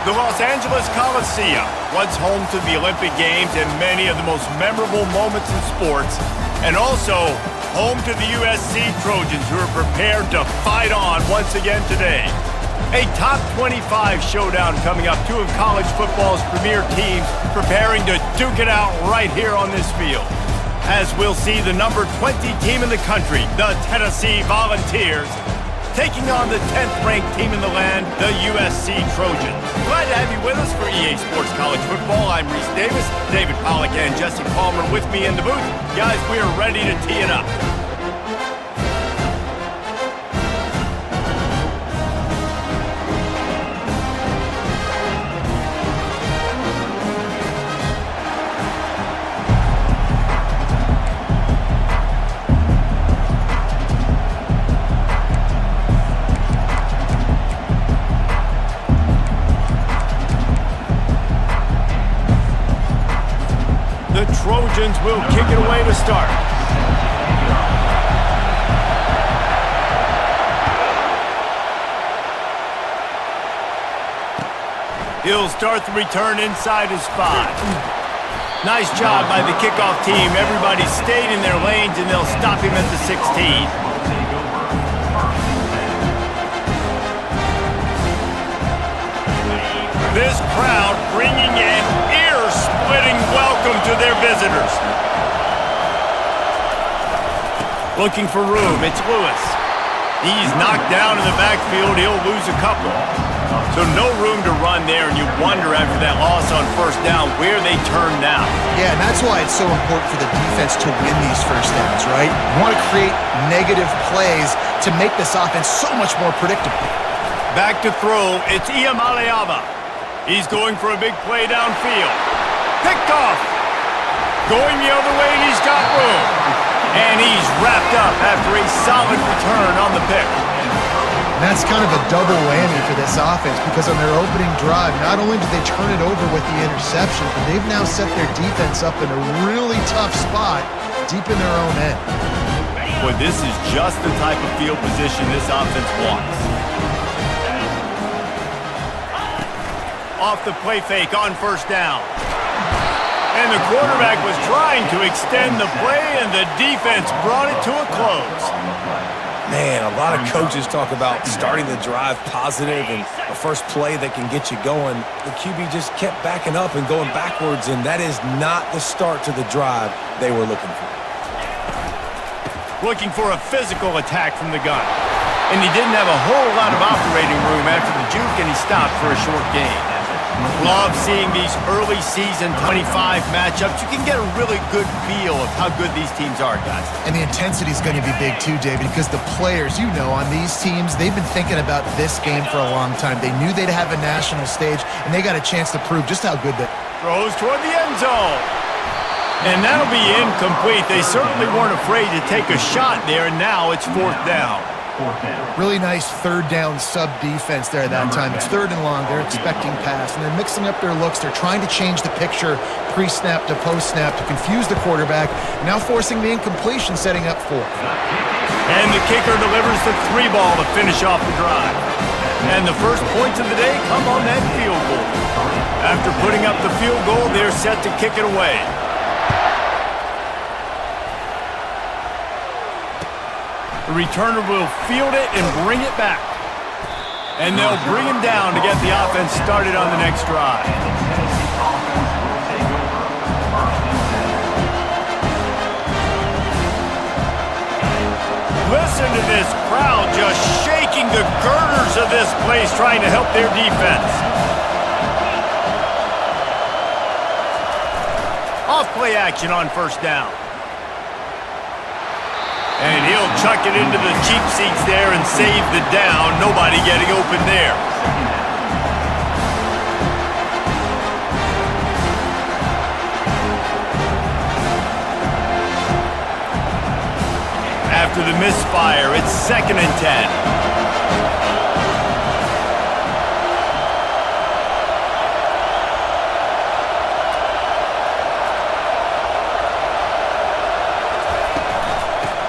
The Los Angeles Coliseum, once home to the Olympic Games and many of the most memorable moments in sports, and also home to the USC Trojans, who are prepared to fight on once again today. A top 25 showdown coming up, two of college football's premier teams preparing to duke it out right here on this field. As we'll see the number 20 team in the country, the Tennessee Volunteers, taking on the 10th-ranked team in the land, the USC Trojans. Glad to have you with us for EA Sports College Football. I'm Reese Davis, David Pollack and Jesse Palmer with me in the booth. Guys, we are ready to tee it up. The Trojans will kick it away to start. He'll start the return inside his 5. Nice job by the kickoff team. Everybody stayed in their lanes, and they'll stop him at the 16. This crowd bringing an ear-splitting welcome to their visitors. Looking for room, it's Lewis. He's knocked down in the backfield, he'll lose a couple. So no room to run there, and you wonder after that loss on first down where they turn now. Yeah, and that's why it's so important for the defense to win these first downs, right? You want to create negative plays to make this offense so much more predictable. Back to throw, it's Iamaleava. He's going for a big play downfield. Picked off. Going the other way, and he's got room. And he's wrapped up after a solid return on the pick. And that's kind of a double whammy for this offense, because on their opening drive, not only did they turn it over with the interception, but they've now set their defense up in a really tough spot deep in their own end. Boy, this is just the type of field position this offense wants. Off the play fake on first down. And the quarterback was trying to extend the play, and the defense brought it to a close. Man, a lot of coaches talk about starting the drive positive and the first play that can get you going. The QB just kept backing up and going backwards, and that is not the start to the drive they were looking for. Looking for a physical attack from the gun. And he didn't have a whole lot of operating room after the juke, and he stopped for a short gain. Love seeing these early season 25 matchups. You can get a really good feel of how good these teams are, guys. And the intensity is going to be big too, David, because the players, you know, on these teams, they've been thinking about this game for a long time. They knew they'd have a national stage, and they got a chance to prove just how good they are. Throws toward the end zone. And that'll be incomplete. They certainly weren't afraid to take a shot there, and now it's fourth down. Really nice third down sub defense there at that time. It's third and long. They're expecting pass, and they're mixing up their looks. They're trying to change the picture pre-snap to post-snap to confuse the quarterback, now forcing the incompletion, setting up fourth. And the kicker delivers the 3 ball to finish off the drive. And the first points of the day come on that field goal. After putting up the field goal, they're set to kick it away. The returner will field it and bring it back. And they'll bring him down to get the offense started on the next drive. Listen to this crowd just shaking the girders of this place, trying to help their defense. Off play action on first down. And he'll chuck it into the cheap seats there and save the down. Nobody getting open there. After the misfire, it's 2nd and 10.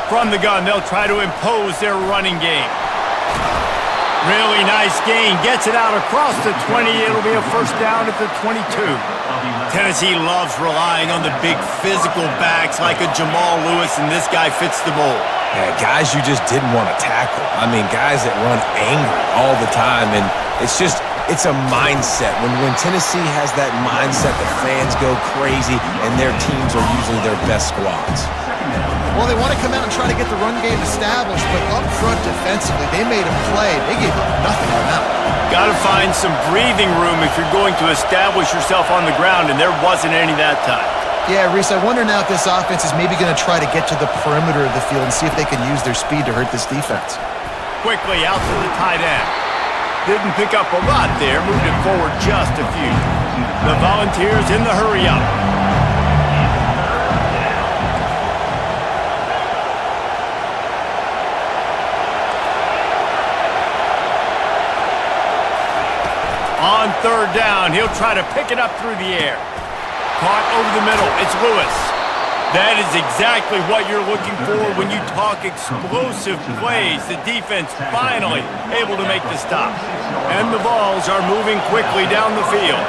From the gun, they'll try to impose their running game. Really nice gain. Gets it out across the 20. It'll be a first down at the 22. Tennessee loves relying on the big physical backs like a Jamal Lewis, and this guy fits the mold. Yeah, guys you just didn't want to tackle. I mean, guys that run angry all the time, and it's a mindset. When Tennessee has that mindset, the fans go crazy, and their teams are usually their best squads. Well, they want to come out and try to get the run game established, but up front defensively, they made a play. They gave up nothing on that one. Got to find some breathing room if you're going to establish yourself on the ground, and there wasn't any that time. Yeah, Reese, I wonder now if this offense is maybe going to try to get to the perimeter of the field and see if they can use their speed to hurt this defense. Quickly out to the tight end. Didn't pick up a lot there, moved it forward just a few. The Volunteers in the hurry-up. On third down, he'll try to pick it up through the air. Caught over the middle, it's Lewis. That is exactly what you're looking for when you talk explosive plays. The defense finally able to make the stop. And the Vols are moving quickly down the field.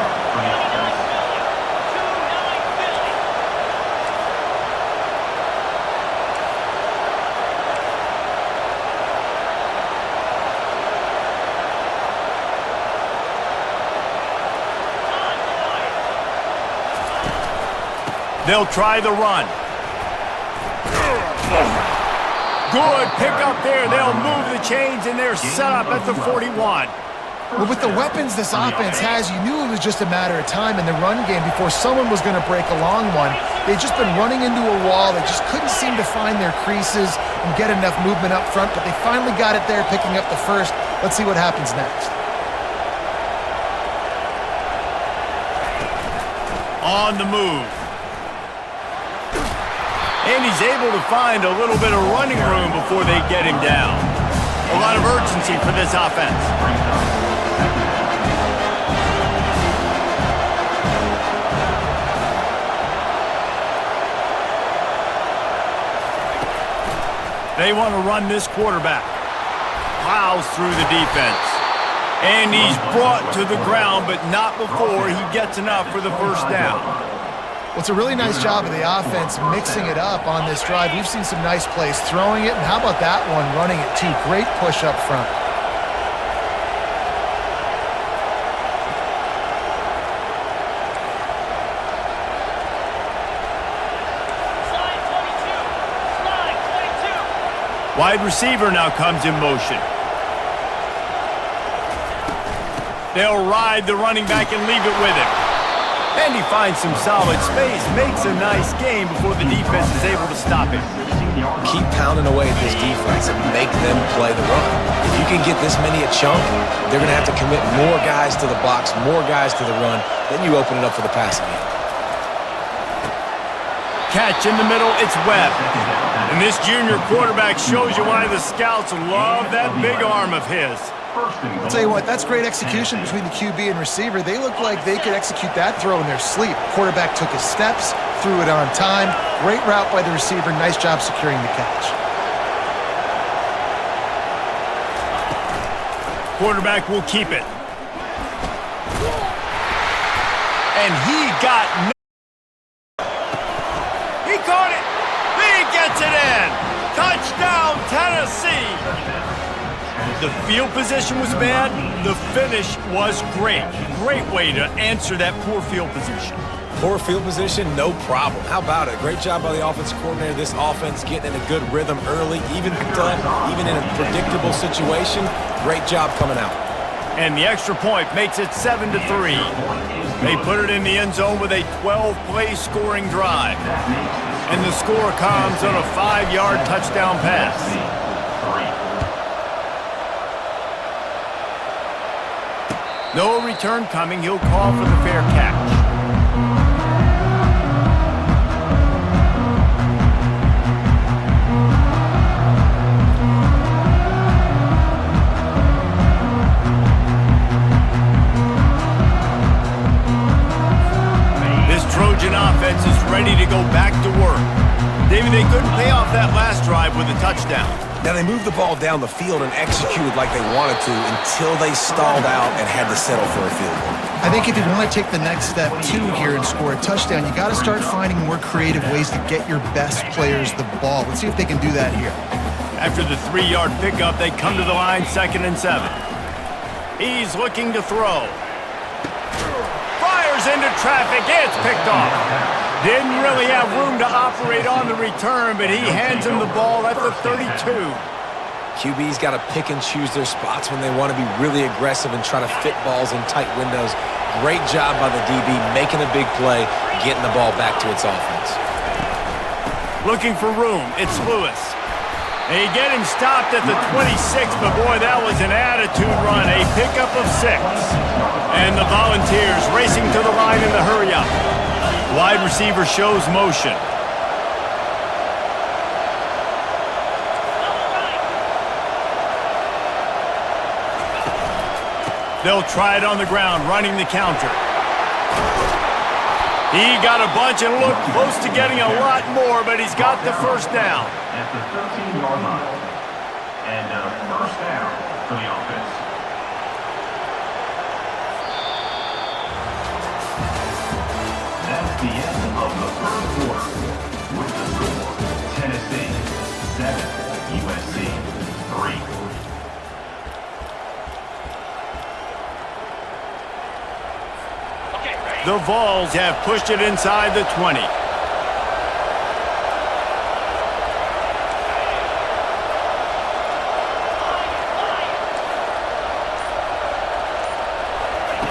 They'll try the run. Good pickup there. They'll move the chains, and they're set up at the 41. Well, with the weapons this offense has, you knew it was just a matter of time in the run game before someone was going to break a long one. They'd just been running into a wall. They just couldn't seem to find their creases and get enough movement up front, but they finally got it there, picking up the first. Let's see what happens next. On the move. And he's able to find a little bit of running room before they get him down. A lot of urgency for this offense. They want to run this quarterback. Plows through the defense. And he's brought to the ground, but not before he gets enough for the first down. Well, it's a really nice job of the offense mixing it up on this drive. We've seen some nice plays throwing it, and how about that one running it too? Great push up front. Wide receiver now comes in motion. They'll ride the running back and leave it with him. And he finds some solid space, makes a nice game before the defense is able to stop him. Keep pounding away at this defense and make them play the run. If you can get this many a chunk, they're going to have to commit more guys to the box, more guys to the run. Then you open it up for the passing game. Catch in the middle, it's Webb. And this junior quarterback shows you why the scouts love that big arm of his. I'll tell you what, that's great execution between the QB and receiver. They look like they could execute that throw in their sleep. Quarterback took his steps, threw it on time. Great route by the receiver. Nice job securing the catch. Quarterback will keep it. And he got... He caught it. He gets it in. Touchdown, Tennessee. The field position was bad. The finish was great. Great way to answer that poor field position. Poor field position, no problem. How about it? Great job by the offensive coordinator. This offense getting in a good rhythm early, even in a predictable situation. Great job coming out. And the extra point makes it 7-3. They put it in the end zone with a 12-play scoring drive. And the score comes on a 5-yard touchdown pass. No return coming. He'll call for the fair catch. This Trojan offense is ready to go back to work. David, they couldn't couldn't pay off that last drive with a touchdown. Now, they moved the ball down the field and executed like they wanted to until they stalled out and had to settle for a field goal. I think if you want to take the next step, too, here and score a touchdown, you got to start finding more creative ways to get your best players the ball. Let's see if they can do that here. After the 3-yard pickup, they come to the line 2nd and 7. He's looking to throw. Fires into traffic. It's picked off. Didn't really have room to operate on the return, but he hands him the ball at the 32. QB's got to pick and choose their spots when they want to be really aggressive and try to fit balls in tight windows. Great job by the DB making a big play, getting the ball back to its offense. Looking for room. It's Lewis. They get him stopped at the 26, but boy, that was an attitude run. A pickup of 6. And the Volunteers racing to the line in the hurry-up. Wide receiver shows motion. They'll try it on the ground, running the counter. He got a bunch and looked close to getting a lot more, but he's got the first down. At the 13-yard line. And first down for the offense. That's the end of the first quarter. With the score, Tennessee 7, USC 3. The Vols have pushed it inside the 20.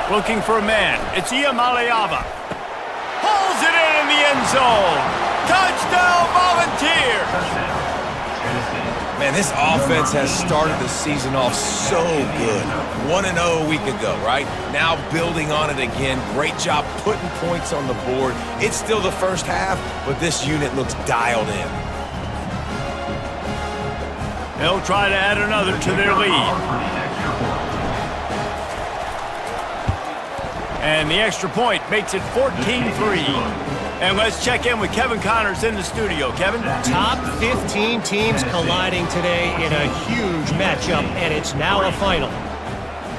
Looking for a man. It's Iamaleava. Pulls it in the end zone. Touchdown, Volunteers! Man, this offense has started the season off so good. 1-0 a week ago, right? Now building on it again. Great job putting points on the board. It's still the first half, but this unit looks dialed in. They'll try to add another to their lead. And the extra point makes it 14-3. And let's check in with Kevin Connors in the studio. Kevin? Top 15 teams colliding today in a huge matchup, and it's now a final.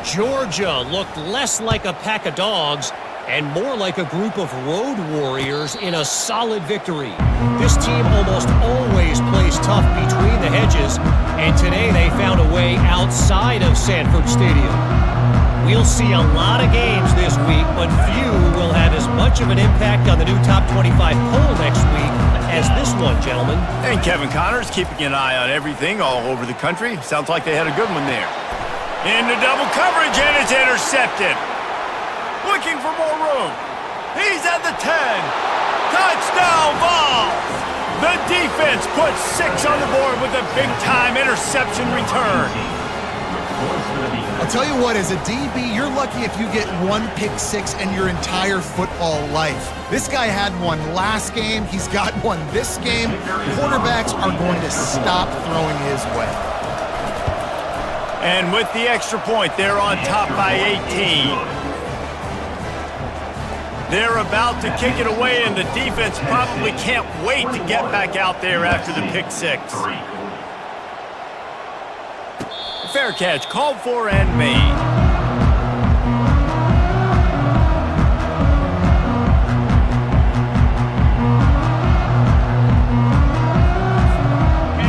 Georgia looked less like a pack of dogs and more like a group of road warriors in a solid victory. This team almost always plays tough between the hedges, and today they found a way outside of Sanford Stadium. We'll see a lot of games this week, but few will have as much of an impact on the new Top 25 poll next week as this one, gentlemen. And Kevin Connors keeping an eye on everything all over the country. Sounds like they had a good one there. Into double coverage, and it's intercepted. Looking for more room. He's at the 10. Touchdown, Vols! The defense puts 6 on the board with a big-time interception return. I'll tell you what, as a DB, you're lucky if you get 1 pick 6 in your entire football life. This guy had one last game. He's got one this game. Quarterbacks are going to stop throwing his way. And with the extra point, they're on top by 18. They're about to kick it away, and the defense probably can't wait to get back out there after the pick 6. Fair catch, called for and made.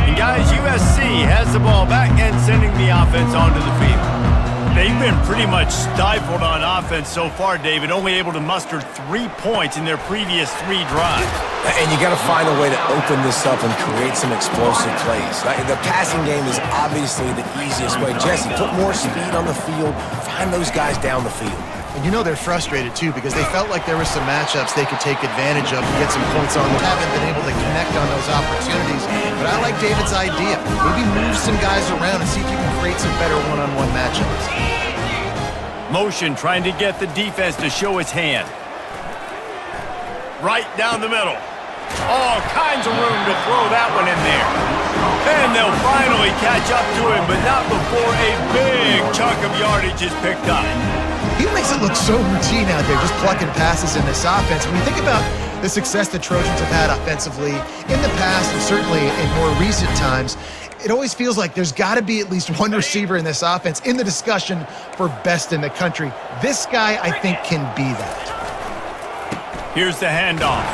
And guys, USC has the ball back and sending the offense onto the field. They've been pretty much stifled on offense so far, David, only able to muster 3 points in their previous 3 drives. And you got to find a way to open this up and create some explosive plays. The passing game is obviously the easiest way. Jesse, put more speed on the field. Find those guys down the field. And you know they're frustrated, too, because they felt like there were some matchups they could take advantage of and get some points on. They haven't been able to connect on those opportunities. But I like David's idea. Maybe move some guys around and see if you can create some better one-on-one matchups. Motion trying to get the defense to show its hand. Right down the middle. All kinds of room to throw that one in there. And they'll finally catch up to him, but not before a big chunk of yardage is picked up. He makes it look so routine out there, just plucking passes in this offense. When you think about the success the Trojans have had offensively in the past and certainly in more recent times, it always feels like there's got to be at least one receiver in this offense in the discussion for best in the country. This guy, I think, can be that. Here's the handoff.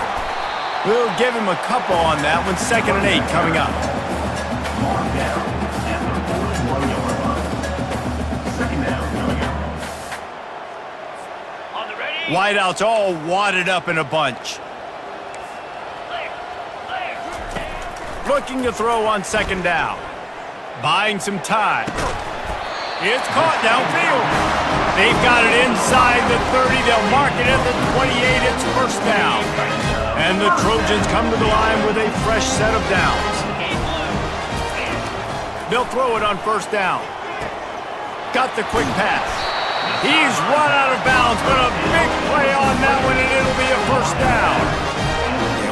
We'll give him a couple on that one. 2nd and 8 coming up. Mark down at the 41-yard line. 2nd down coming up. Wideouts all wadded up in a bunch. Looking to throw on 2nd down. Buying some time. It's caught downfield. They've got it inside the 30. They'll mark it at the 28. It's 1st down. And the Trojans come to the line with a fresh set of downs. They'll throw it on 1st down. Got the quick pass. He's run out of bounds, but a big play on that one, and it'll be a 1st down.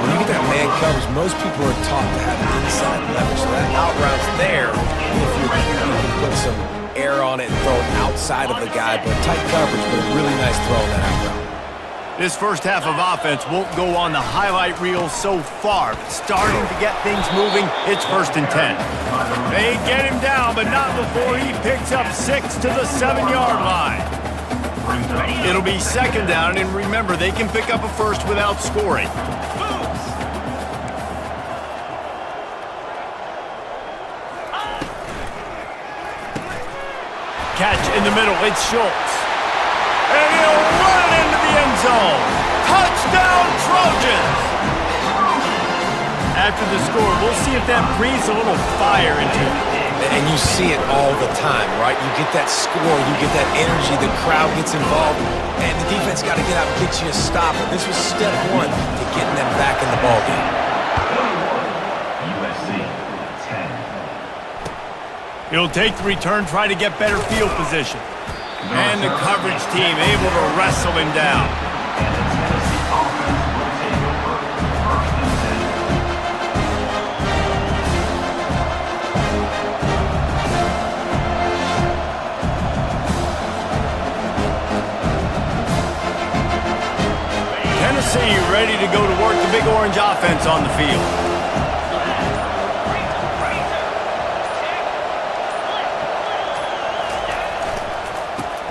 When you get that man coverage, most people are taught to have inside leverage. So that out route's there. If you can put some air on it and throw it outside of the guy, but tight coverage, but a really nice throw on that out route. This first half of offense won't go on the highlight reel so far, but starting to get things moving, it's 1st and 10. They get him down, but not before he picks up 6 to the 7-yard line. It'll be 2nd down, and remember, they can pick up a first without scoring. Catch in the middle, it's Schultz. And he'll run it into the end zone. Touchdown, Trojans! After the score, we'll see if that breathes a little fire into it. And you see it all the time, right? You get that score, you get that energy, the crowd gets involved, and the defense got to get out and get you a stop. But this was step 1 to getting them back in the ballgame. USC 10. He'll take the return, try to get better field position. And the coverage team able to wrestle him down. And the Tennessee offense will take over 1st and 10. Tennessee ready to go to work the Big Orange offense on the field.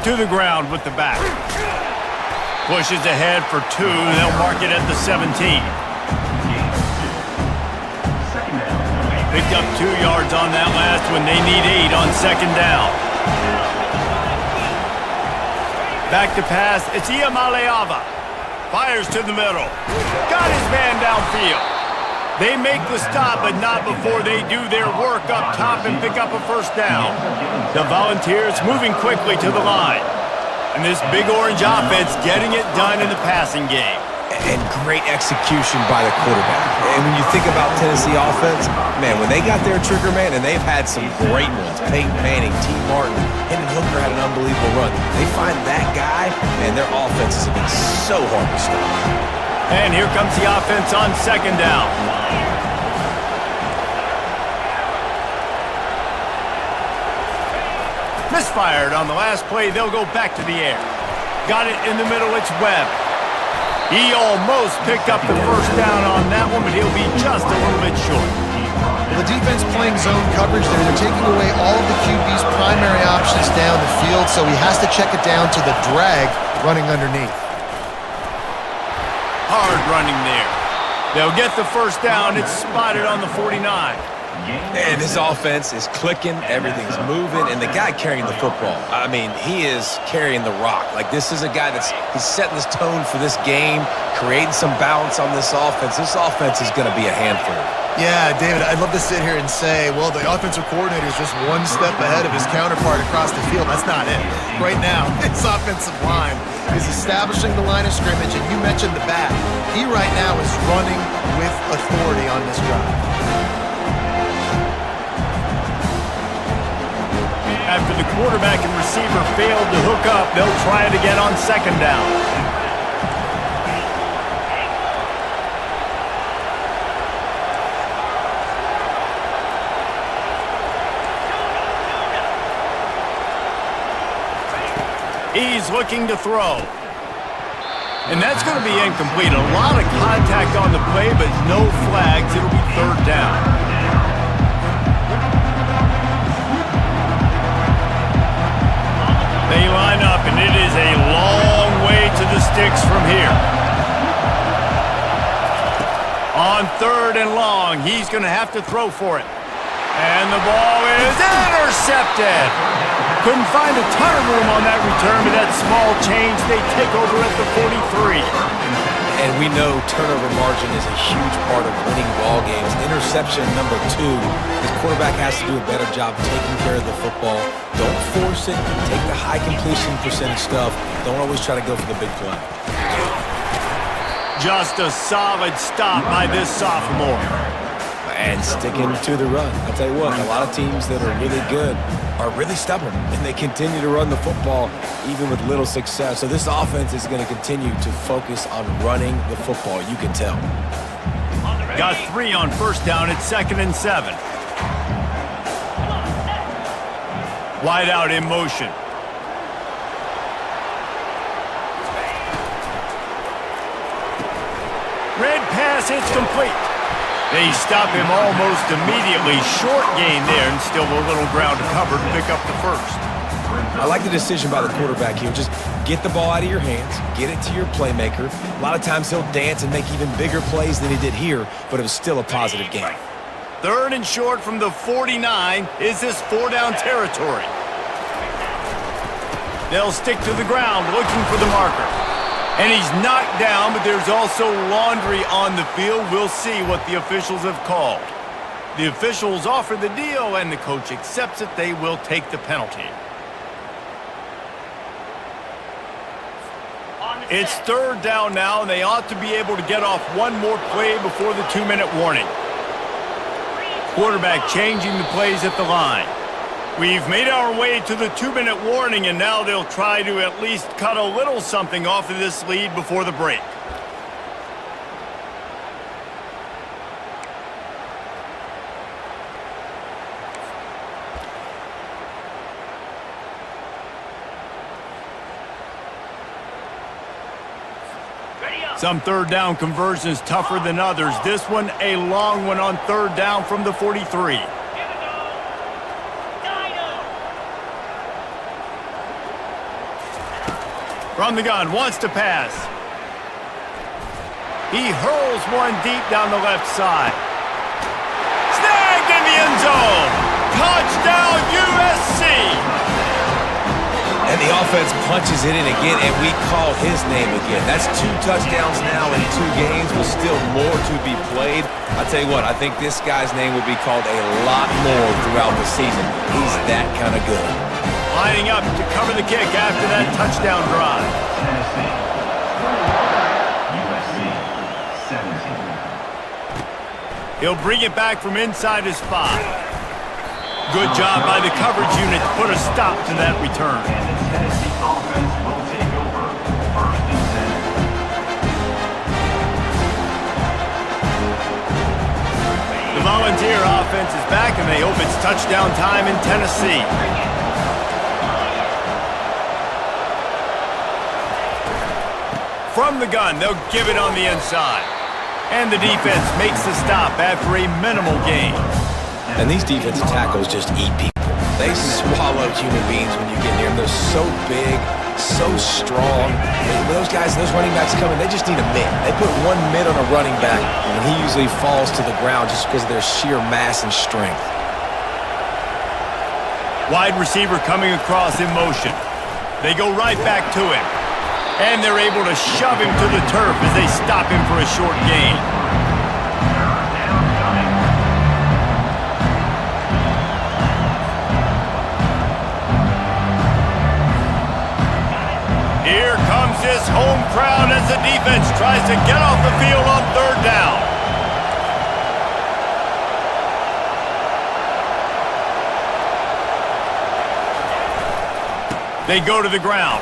To the ground with the back. Pushes ahead for 2. They'll mark it at the 17. Picked up 2 yards on that last one. They need 8 on 2nd down. Back to pass. It's Iamaleava. Fires to the middle. Got his man downfield. They make the stop, but not before they do their work up top and pick up a 1st down. The Volunteers moving quickly to the line. And this Big Orange offense getting it done in the passing game. And great execution by the quarterback. And when you think about Tennessee offense, man, when they got their trigger man, and they've had some great ones, Peyton Manning, T. Martin, Hendon Hooker had an unbelievable run. They find that guy, man, their offenses have been so hard to stop. And here comes the offense on 2nd down. Misfired on the last play. They'll go back to the air. Got it in the middle. It's Webb. He almost picked up the 1st down on that one, but he'll be just a little bit short. Well, the defense playing zone coverage there. They're taking away all of the QB's primary options down the field, so he has to check it down to the drag running underneath. Hard running there. They'll get the 1st down. It's spotted on the 49. And his offense is clicking, everything's moving, and the guy carrying the football, I mean, he is carrying the rock. Like, this is a guy he's setting this tone for this game, creating some balance on this offense. This offense is going to be a handful. Yeah, David, I'd love to sit here and say, well, the offensive coordinator is just one step ahead of his counterpart across the field. That's not it. Right now, his offensive line is establishing the line of scrimmage, and you mentioned the back. He right now is running with authority on this drive. After the quarterback and receiver failed to hook up, they'll try it again on 2nd down. He's looking to throw. And that's going to be incomplete. A lot of contact on the play, but no flags. It'll be third down. They line up, and it is a long way to the sticks from here. On third and long, he's going to have to throw for it. And the ball is intercepted. Couldn't find a ton of room on that return, but that small change, they take over at the 43. And we know turnover margin is a huge part of winning ball games. Interception number 2. His quarterback has to do a better job taking care of the football. Don't force it. Take the high completion percentage stuff. Don't always try to go for the big play. Just a solid stop by this sophomore. And sticking to the run. I'll tell you what, a lot of teams that are really good are really stubborn, and they continue to run the football even with little success. So this offense is going to continue to focus on running the football, you can tell. Got 3 on first down at 2nd and 7. Wide out in motion. Red pass, it's complete. They stop him almost immediately. Short gain there, and still a little ground to cover to pick up the first. I like the decision by the quarterback here. Just get the ball out of your hands, get it to your playmaker. A lot of times he'll dance and make even bigger plays than he did here, but it was still a positive game. Third and short from the 49. Is this 4-down territory? They'll stick to the ground looking for the marker. And he's knocked down, but there's also laundry on the field. We'll see what the officials have called. The officials offer the deal, and the coach accepts it. They will take the penalty. It's third down now, and they ought to be able to get off one more play before the 2-minute warning. Quarterback changing the plays at the line. We've made our way to the 2-minute warning, and now they'll try to at least cut a little something off of this lead before the break. Some third down conversions tougher than others. This one, a long one on third down from the 43. From the gun, wants to pass. He hurls one deep down the left side. Snagged in the end zone. Touchdown, USC. And the offense punches it in again, and we call his name again. That's 2 touchdowns now in 2 games, with still more to be played. I tell you what, I think this guy's name will be called a lot more throughout the season. He's that kind of good. Lining up to cover the kick after that touchdown drive. He'll bring it back from inside his 5. Good job by the coverage unit to put a stop to that return. The Volunteer offense is back, and they hope it's touchdown time in Tennessee. From the gun, they'll give it on the inside. And the defense makes the stop after a minimal gain. And these defensive tackles just eat people. They swallow human beings when you get near them. They're so big, so strong. When those guys, those running backs come in, they just need a mid. They put one mid on a running back, and he usually falls to the ground just because of their sheer mass and strength. Wide receiver coming across in motion. They go right back to him. And they're able to shove him to the turf as they stop him for a short gain. Here comes this home crowd as the defense tries to get off the field on third down. They go to the ground.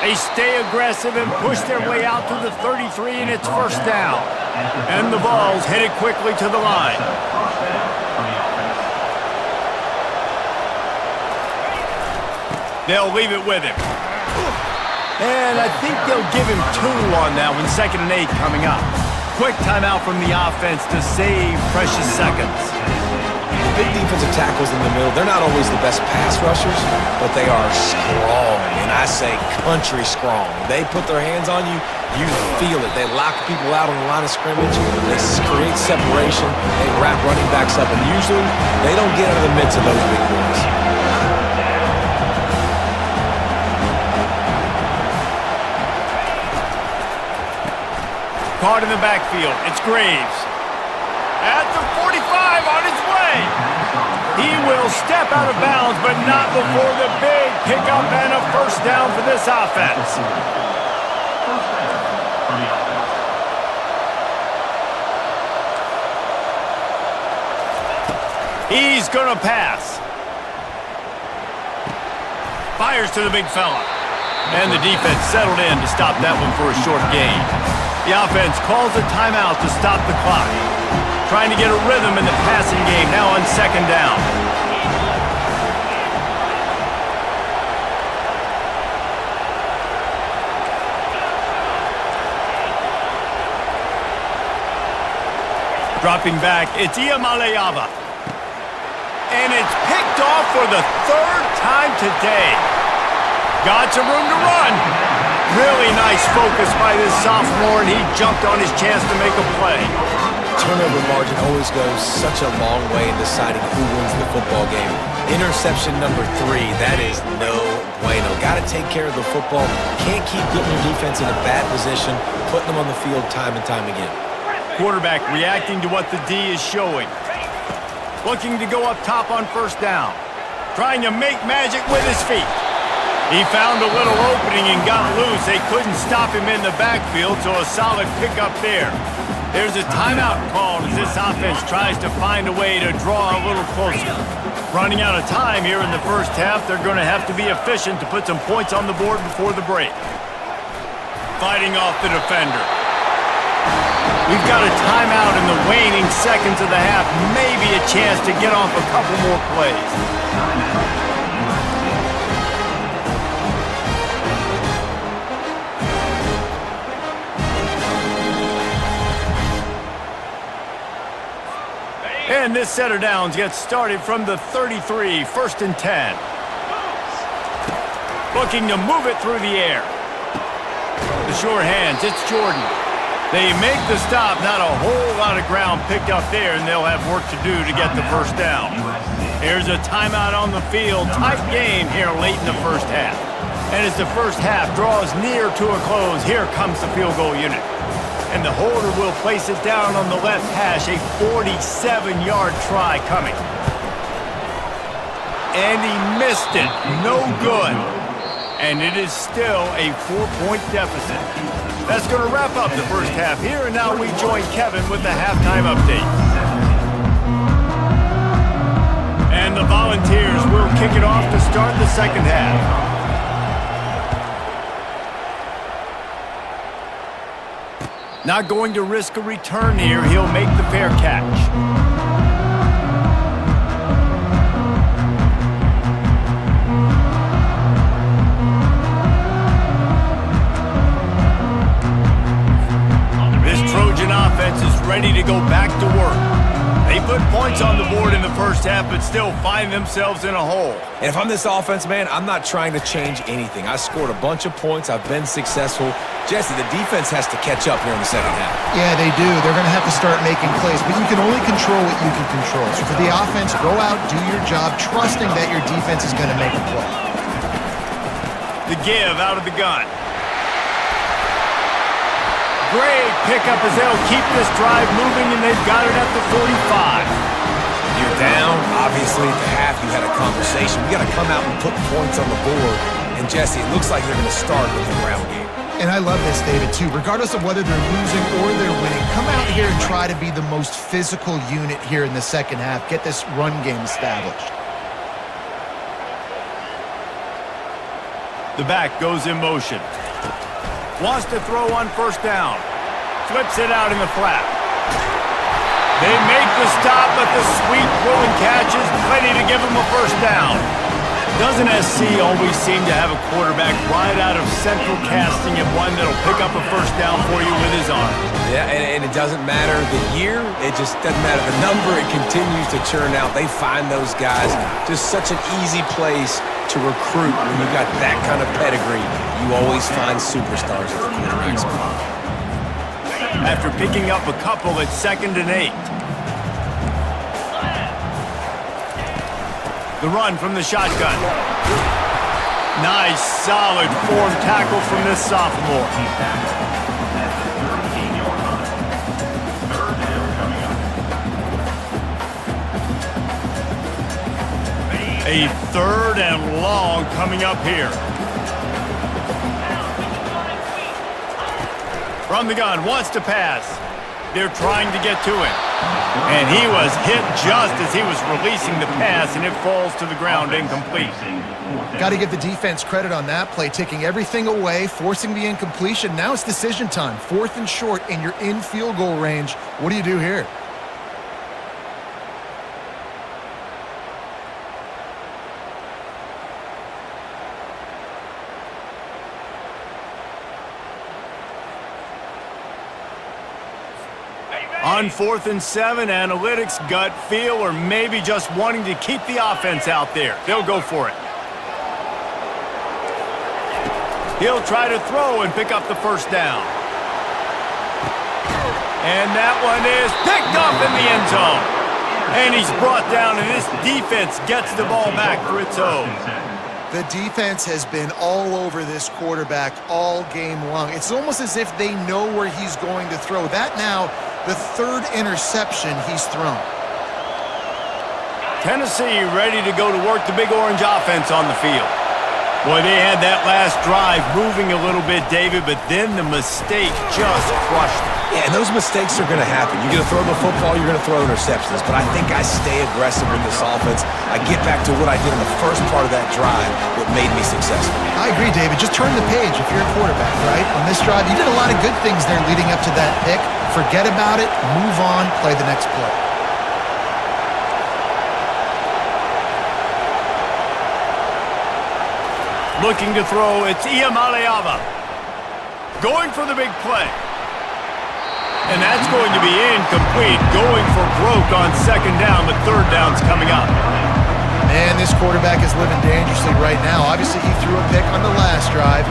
They stay aggressive and push their way out to the 33, and it's first down. And the Vols headed quickly to the line. They'll leave it with him. And I think they'll give him 2 on that one, 2nd and 8 coming up. Quick timeout from the offense to save precious seconds. Big defensive tackles in the middle, they're not always the best pass rushers, but they are strong, and I say country strong. They put their hands on you, you feel it. They lock people out on the line of scrimmage, they create separation, they wrap running backs up, and usually they don't get out of the midst of those big boys. Caught in the backfield, it's Graves. At the 45, on his way. He will step out of bounds, but not before the big pickup and a first down for this offense. He's going to pass. Fires to the big fella. And the defense settled in to stop that one for a short gain. The offense calls a timeout to stop the clock. Trying to get a rhythm in the passing game now on 2nd down. Dropping back, it's Iamaleava. And it's picked off for the 3rd time today. Got some room to run. Really nice focus by this sophomore, and he jumped on his chance to make a play. Turnover margin always goes such a long way in deciding who wins the football game. Interception number 3, that is no bueno. Got to take care of the football. Can't keep getting your defense in a bad position, putting them on the field time and time again. Quarterback reacting to what the D is showing. Looking to go up top on 1st down. Trying to make magic with his feet. He found a little opening and got loose. They couldn't stop him in the backfield, so a solid pickup there. There's a timeout called as this offense tries to find a way to draw a little closer. Running out of time here in the first half, they're going to have to be efficient to put some points on the board before the break. Fighting off the defender. We've got a timeout in the waning seconds of the half. Maybe a chance to get off a couple more plays. And this set of downs gets started from the 33, 1st and 10. Looking to move it through the air. The sure hands, it's Jordan. They make the stop, not a whole lot of ground picked up there, and they'll have work to do to get the first down. Here's a timeout on the field. Tight game here late in the first half. And as the first half draws near to a close, here comes the field goal unit. And the holder will place it down on the left hash, a 47-yard try coming. And he missed it. No good. And it is still a 4-point deficit. That's going to wrap up the first half here, and now we join Kevin with the halftime update. And the Volunteers will kick it off to start the second half. Not going to risk a return here. He'll make the fair catch. This Trojan offense is ready to go back to work. They put points on the board in the first half, but still find themselves in a hole. And if I'm this offense, man, I'm not trying to change anything. I scored a bunch of points. I've been successful. Jesse, the defense has to catch up here in the second half. Yeah, they do. They're going to have to start making plays, but you can only control what you can control. So for the offense, go out, do your job, trusting that your defense is going to make a play. The give out of the gun. Great pickup as they'll keep this drive moving, and they've got it at the 45. You're down. Obviously, at the half, you had a conversation. We got to come out and put points on the board. And, Jesse, it looks like they're going to start with the ground game. And I love this, David, too. Regardless of whether they're losing or they're winning, come out here and try to be the most physical unit here in the second half. Get this run game established. The back goes in motion. Wants to throw on first down. Flips it out in the flat. They make the stop, but the sweet throw and catch is plenty to give them a first down. Doesn't SC always seem to have a quarterback right out of central casting and one that'll pick up a first down for you with his arm? Yeah, and it doesn't matter the year. It just doesn't matter the number. It continues to churn out. They find those guys. Just such an easy place to recruit when you've got that kind of pedigree. You always find superstars at the quarterback spot. After picking up a couple at 2nd and 8. The run from the shotgun. Nice, solid form tackle from this sophomore. A 3rd and long coming up here. From the gun, wants to pass. They're trying to get to him. And he was hit just as he was releasing the pass, and it falls to the ground incomplete. Got to give the defense credit on that play, taking everything away, forcing the incompletion. Now it's decision time. 4th and short, and you're in field goal range. What do you do here? On 4th and 7, analytics, gut feel, or maybe just wanting to keep the offense out there. They'll go for it. He'll try to throw and pick up the first down. And that one is picked up in the end zone. And he's brought down, and this defense gets the ball back for its own. The defense has been all over this quarterback all game long. It's almost as if they know where he's going to throw. That now, the 3rd interception he's thrown. Tennessee ready to go to work the Big Orange offense on the field. Boy, they had that last drive moving a little bit, David, but then the mistake just crushed them. Yeah, and those mistakes are going to happen. You're going to throw the football, you're going to throw interceptions. But I think I stay aggressive in this offense. I get back to what I did in the first part of that drive, what made me successful. I agree, David. Just turn the page if you're a quarterback, right? On this drive, you did a lot of good things there leading up to that pick. Forget about it, move on, play the next play. Looking to throw, it's Iamaleava. Going for the big play. And that's going to be incomplete. Going for broke on 2nd down, but 3rd down's coming up. Man, this quarterback is living dangerously right now. Obviously, he threw a pick on the last drive.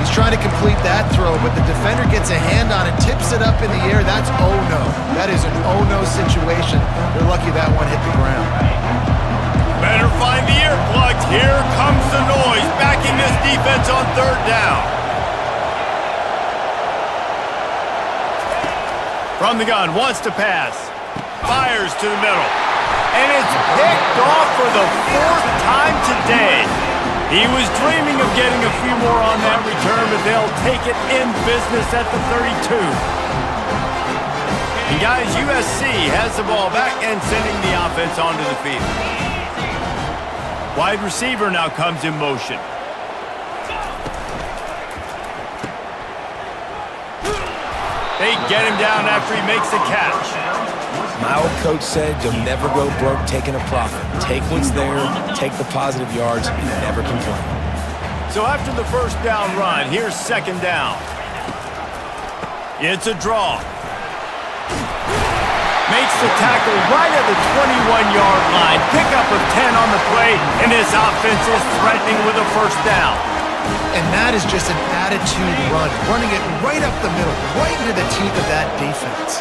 He's trying to complete that throw, but the defender gets a hand on it, tips it up in the air. That's oh-no. That is an oh-no situation. They're lucky that one hit the ground. Better find the earplugs. Here comes the noise, backing this defense on 3rd down. From the gun, wants to pass. Fires to the middle. And it's picked off for the 4th time today. He was dreaming of getting a few more on that return, but they'll take it in business at the 32. And guys, USC has the ball back and sending the offense onto the field. Wide receiver now comes in motion. They get him down after he makes the catch. My old coach said you'll never go broke taking a profit. Take what's there, take the positive yards, and never complain. So after the first down run, here's 2nd down. It's a draw. Makes the tackle right at the 21-yard line. Pickup of 10 on the play, and this offense is threatening with a first down. And that is just an attitude run, running it right up the middle, right into the teeth of that defense.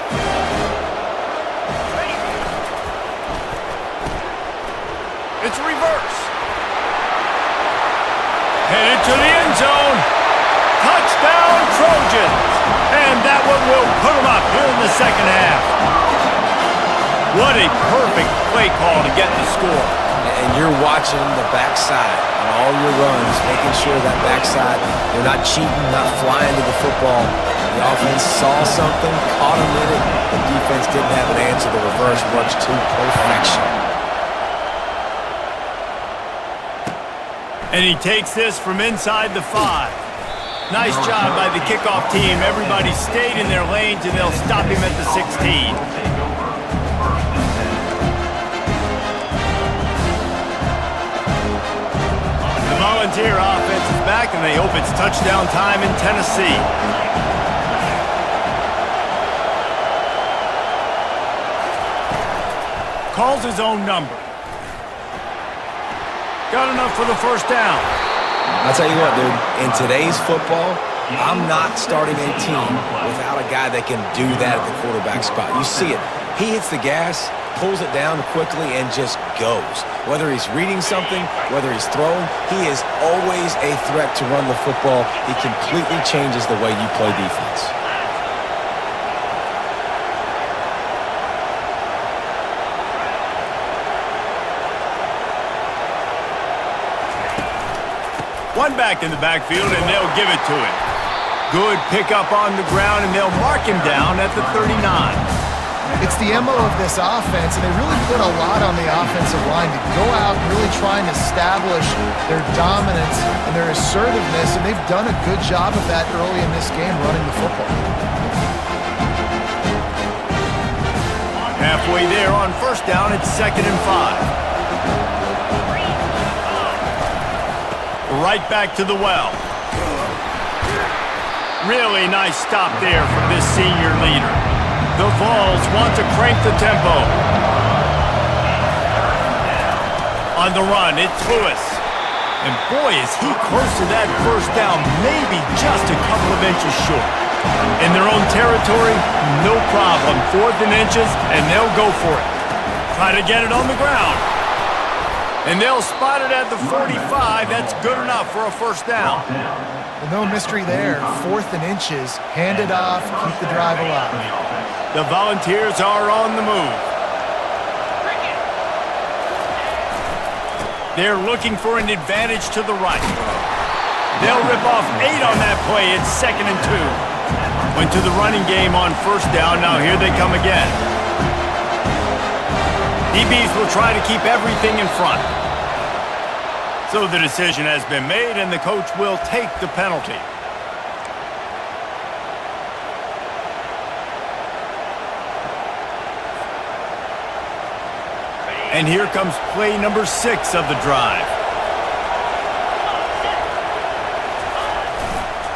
It's reverse. Headed to the end zone. Touchdown, Trojans. And that one will put them up here in the 2nd half. What a perfect play call to get the score. And you're watching the backside on all your runs, making sure that backside, they're not cheating, not flying to the football. The offense saw something, caught them in it. The defense didn't have an answer. The reverse works to perfection. And he takes this from inside the 5. Nice job by the kickoff team. Everybody stayed in their lanes, and they'll stop him at the 16. Volunteer offense is back, and they hope it's touchdown time in Tennessee. Calls his own number. Got enough for the first down. I'll tell you what, dude. In today's football, I'm not starting a team without a guy that can do that at the quarterback spot. You see it. He hits the gas, pulls it down quickly, and just goes. Whether he's reading something, whether he's throwing, he is always a threat to run the football. He completely changes the way you play defense. One back in the backfield, and they'll give it to him. Good pickup on the ground, and they'll mark him down at the 39. It's the MO of this offense, and they really put a lot on the offensive line to go out and really try and establish their dominance and their assertiveness, and they've done a good job of that early in this game running the football. Halfway there on first down, it's 2nd and 5. Right back to the well. Really nice stop there from this senior leader. The Vols want to crank the tempo. On the run, it's Lewis. And boy, is he close to that first down, maybe just a couple of inches short. In their own territory, no problem. 4th and inches, and they'll go for it. Try to get it on the ground. And they'll spot it at the 45. That's good enough for a first down. Well, no mystery there. 4th and inches. Hand it off. Keep the drive alive. The Volunteers are on the move. They're looking for an advantage to the right. They'll rip off 8 on that play. It's 2nd and 2. Went to the running game on first down. Now here they come again. DBs will try to keep everything in front. So the decision has been made, and the coach will take the penalty. And here comes play number 6 of the drive.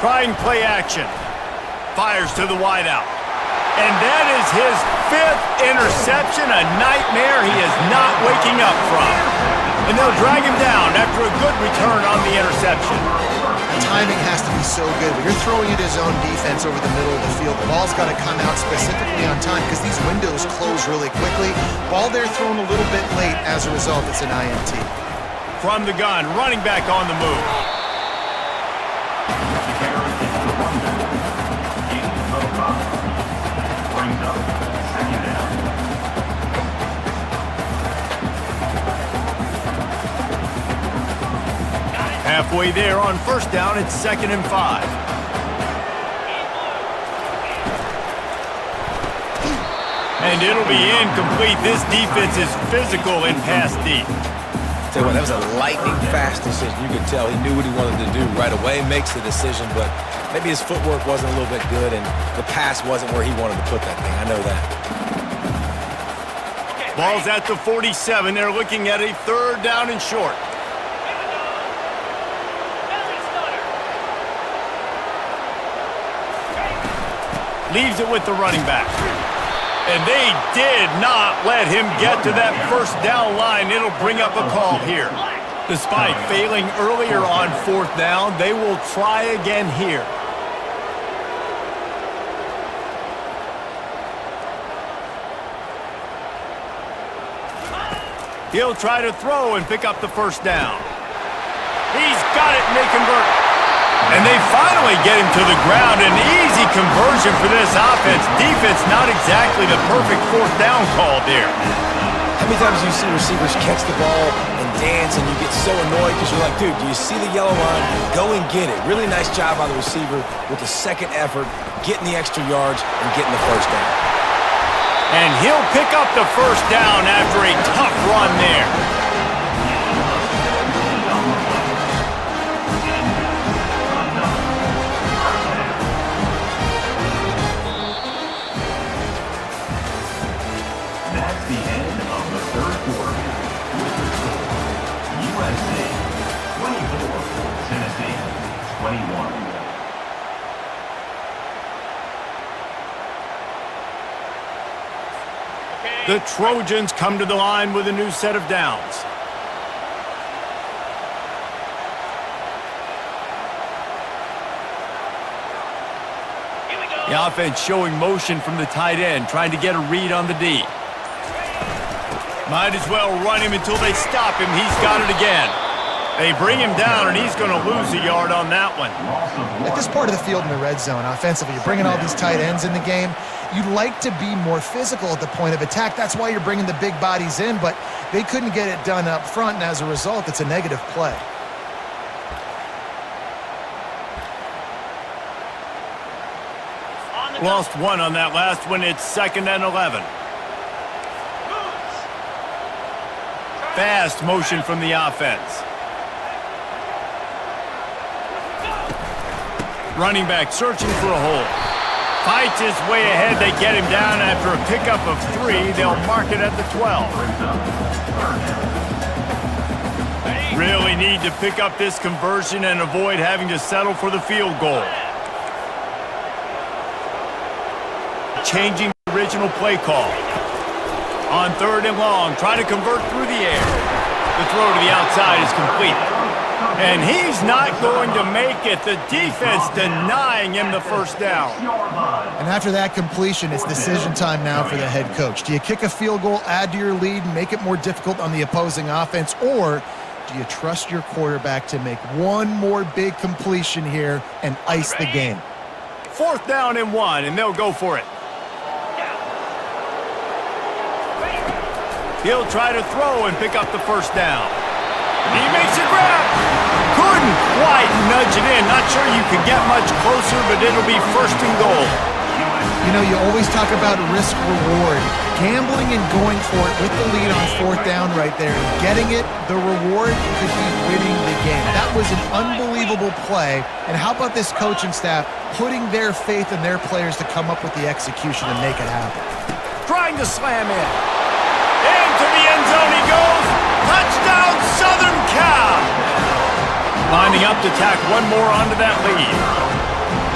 Trying play action. Fires to the wideout. And that is his 5th interception, a nightmare he is not waking up from. And they'll drag him down after a good return on the interception. The timing has to be so good. When you're throwing it his own defense over the middle of the field, the ball's got to come out specifically on time because these windows close really quickly. Ball there thrown a little bit late. As a result, it's an INT. From the gun, running back on the move. Halfway there on first down, it's 2nd and 5. And it'll be incomplete. This defense is physical in pass deep. Tell you what, that was a lightning fast decision. You could tell he knew what he wanted to do right away, makes the decision, but maybe his footwork wasn't a little bit good and the pass wasn't where he wanted to put that thing. I know that. Ball's at the 47. They're looking at a 3rd down and short. Leaves it with the running back. And they did not let him get to that first down line. It'll bring up a call here. Despite failing earlier on 4th down, they will try again here. He'll try to throw and pick up the first down. He's got it, and they convert. And they finally get him to the ground. An easy conversion for this offense. Defense not exactly the perfect 4th down call there. How many times do you see receivers catch the ball and dance and you get so annoyed because you're like, dude, do you see the yellow line? Go and get it. Really nice job by the receiver with the 2nd effort, getting the extra yards and getting the first down. And he'll pick up the first down after a tough run there. That's the end of the 3rd quarter. With the score, USC 24, 21. The Trojans come to the line with a new set of downs. The offense showing motion from the tight end, trying to get a read on the D. Might as well run him until they stop him. He's got it again. They bring him down, and he's going to lose a yard on that one. At this part of the field in the red zone, offensively, you're bringing all these tight ends in the game. You'd like to be more physical at the point of attack. That's why you're bringing the big bodies in, but they couldn't get it done up front, and as a result, it's a negative play. Lost one on that last one. It's 2nd and 11. Fast motion from the offense. Running back searching for a hole. Fights his way ahead. They get him down after a pickup of 3. They'll mark it at the 12. Really need to pick up this conversion and avoid having to settle for the field goal. Changing the original play call. On 3rd and long, try to convert through the air. The throw to the outside is complete. And he's not going to make it. The defense denying him the first down. And after that completion, it's decision time now for the head coach. Do you kick a field goal, add to your lead, and make it more difficult on the opposing offense, or do you trust your quarterback to make one more big completion here and ice the game? 4th down and 1, and they'll go for it. He'll try to throw and pick up the first down. He makes a grab. Couldn't quite nudge it in. Not sure you could get much closer, but it'll be 1st and goal. You know, you always talk about risk-reward. Gambling and going for it with the lead on 4th down right there. Getting it, the reward could be winning the game. That was an unbelievable play. And how about this coaching staff putting their faith in their players to come up with the execution and make it happen? Trying to slam in. Into the end zone he goes. Touchdown, Southern Cal. Lining up to tack one more onto that lead.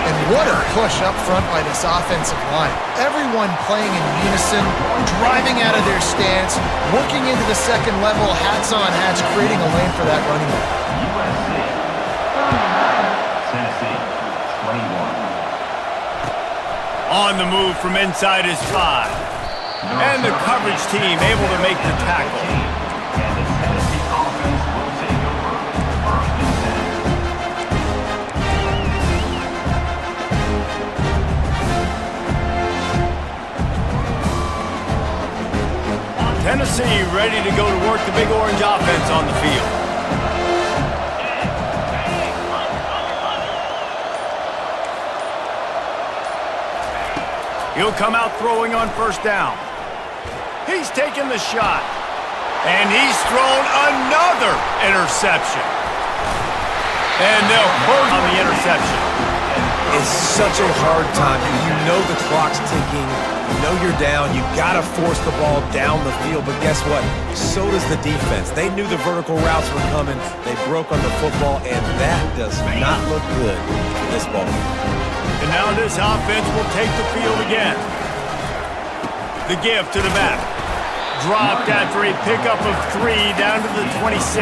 And what a push up front by this offensive line. Everyone playing in unison, driving out of their stance, working into the second level, hats on hats, creating a lane for that running back. USC. Tennessee, 21. On the move from inside his 5. And the coverage team able to make the tackle. And the Tennessee offense will take over. 1st and 10. Tennessee ready to go to work the Big Orange offense on the field. He'll come out throwing on 1st down. He's taken the shot. And he's thrown another interception. And they'll close on the interception. It's such a hard time. You know the clock's ticking. You know you're down. You got to force the ball down the field. But guess what? So does the defense. They knew the vertical routes were coming. They broke on the football, and that does not look good for this ball game. And now this offense will take the field again. The give to the back. Dropped after a pickup of 3 down to the 26.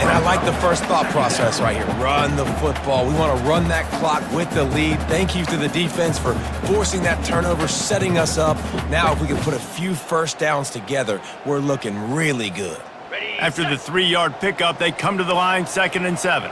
And I like the first thought process right here. Run the football. We want to run that clock with the lead. Thank you to the defense for forcing that turnover, setting us up. Now if we can put a few 1st downs together, we're looking really good. After the 3-yard pickup, they come to the line 2nd and 7.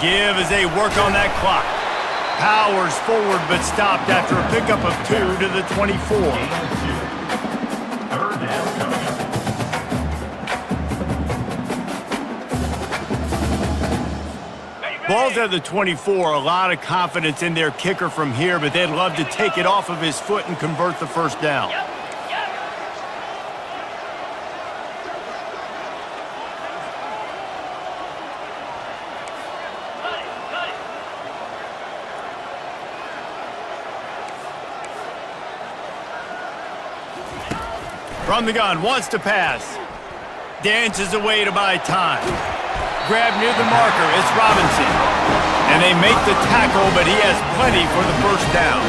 Give as they work on that clock. Powers forward but stopped after a pickup of 2 to the 24. 3rd down coming. Ball's at the 24. A lot of confidence in their kicker from here, but they'd love to take it off of his foot and convert the 1st down. From the gun, wants to pass. Dances away to buy time. Grab near the marker, it's Robinson. And they make the tackle, but he has plenty for the first down.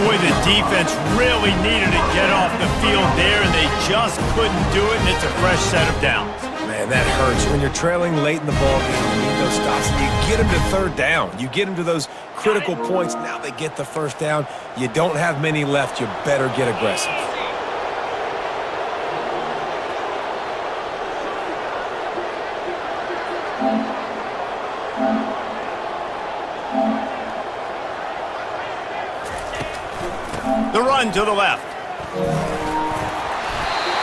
Boy, the defense really needed to get off the field there, and they just couldn't do it, and it's a fresh set of downs. Man, that hurts. When you're trailing late in the ballgame, you need those stops, and you get them to third down. You get them to those critical points. Now they get the first down. You don't have many left. You better get aggressive. The run to the left.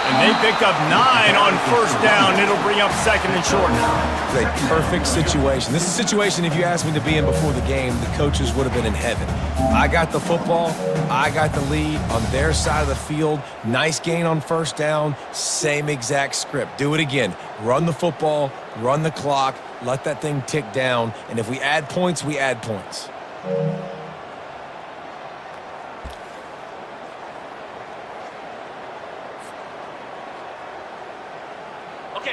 And they pick up 9 on first down. It'll bring up second and short. It's a perfect situation. This is a situation, if you asked me to be in before the game, the coaches would have been in heaven. I got the football. I got the lead on their side of the field. Nice gain on first down. Same exact script. Do it again. Run the football. Run the clock. Let that thing tick down. And if we add points, we add points.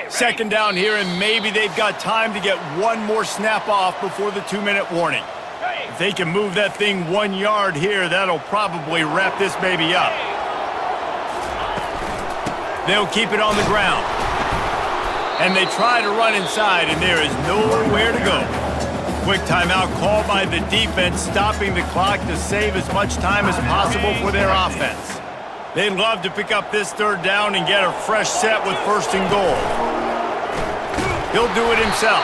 Second down here, and maybe they've got time to get one more snap off before the 2-minute warning. If they can move that thing 1 yard here, that'll probably wrap this baby up. They'll keep it on the ground. And they try to run inside, and there is nowhere to go. Quick timeout called by the defense, stopping the clock to save as much time as possible for their offense. They'd love to pick up this third down and get a fresh set with first and goal. He'll do it himself.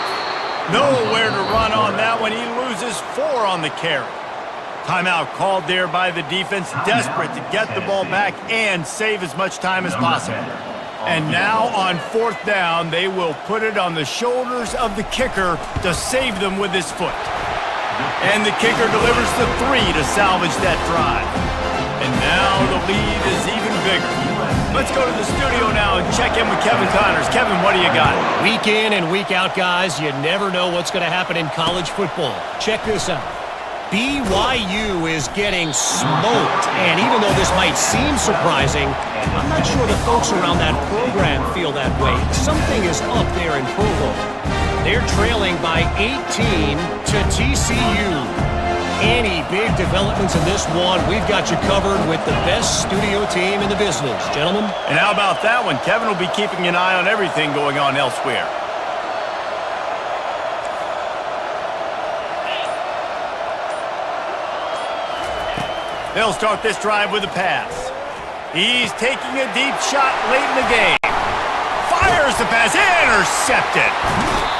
Nowhere to run on that one. He loses 4 on the carry. Timeout called there by the defense, desperate to get the ball back and save as much time as possible. And now on fourth down, they will put it on the shoulders of the kicker to save them with his foot. And the kicker delivers the 3 to salvage that drive. And now the lead is even bigger. Let's go to the studio now and check in with Kevin Connors. Kevin, what do you got? Week in and week out, guys, you never know what's going to happen in college football. Check this out. BYU is getting smoked, and even though this might seem surprising, I'm not sure the folks around that program feel that way. Something is up there in Provo. They're trailing by 18 to TCU. Any big developments in this one, we've got you covered with the best studio team in the business. Gentlemen? And how about that one? Kevin will be keeping an eye on everything going on elsewhere. They'll start this drive with a pass. He's taking a deep shot late in the game. Fires the pass, intercepted.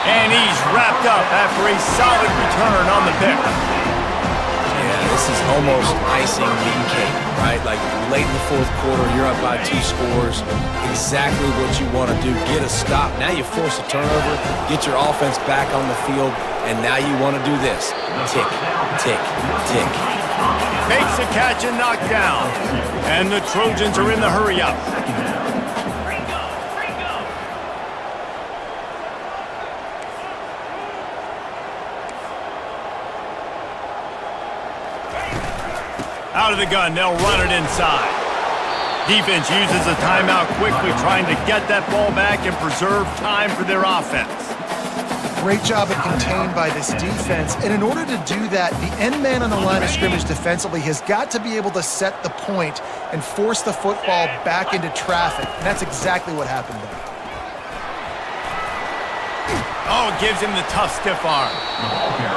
And he's wrapped up after a solid return on the pick. This is almost icing the cake, right? Like late in the fourth quarter, you're up by 2 scores. Exactly what you want to do. Get a stop. Now you force a turnover, get your offense back on the field, and now you want to do this. Tick, tick, tick. Makes a catch and knocked down. And the Trojans are in the hurry-up. Out of the gun, they'll run it inside. Defense uses a timeout quickly, trying to get that ball back and preserve time for their offense. Great job at contained by this defense. And in order to do that, the end man on the line of scrimmage defensively has got to be able to set the point and force the football back into traffic. And that's exactly what happened there. Oh, it gives him the tough, stiff arm.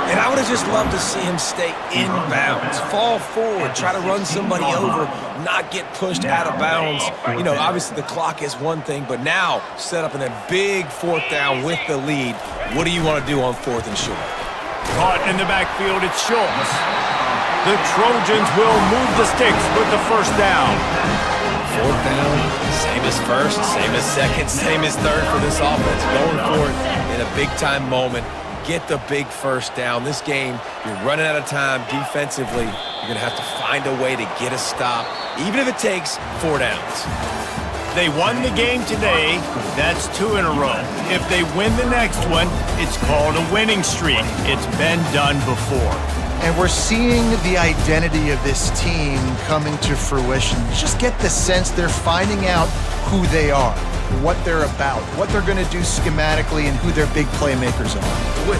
And I would have just loved to see him stay in bounds, fall forward, try to run somebody over, not get pushed out of bounds. You know, obviously the clock is one thing, but now set up in a big fourth down with the lead. What do you want to do on 4th and short? Caught in the backfield, it's Schultz. The Trojans will move the sticks with the first down. 4th down, same as first, same as second, same as third for this offense. Going for it in a big-time moment. Get the big first down. This game, you're running out of time defensively. You're going to have to find a way to get a stop, even if it takes 4 downs. They won the game today. That's 2 in a row. If they win the next one, it's called a winning streak. It's been done before. And we're seeing the identity of this team coming to fruition. You just get the sense they're finding out who they are, what they're about, what they're going to do schematically, and who their big playmakers are.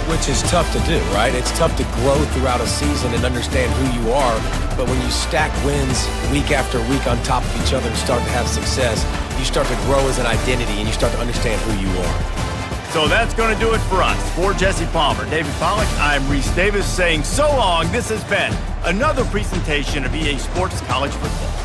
Which is tough to do, right? It's tough to grow throughout a season and understand who you are. But when you stack wins week after week on top of each other and start to have success, you start to grow as an identity and you start to understand who you are. So that's going to do it for us. For Jesse Palmer, David Pollack, I'm Reese Davis saying so long. This has been another presentation of EA Sports College Football.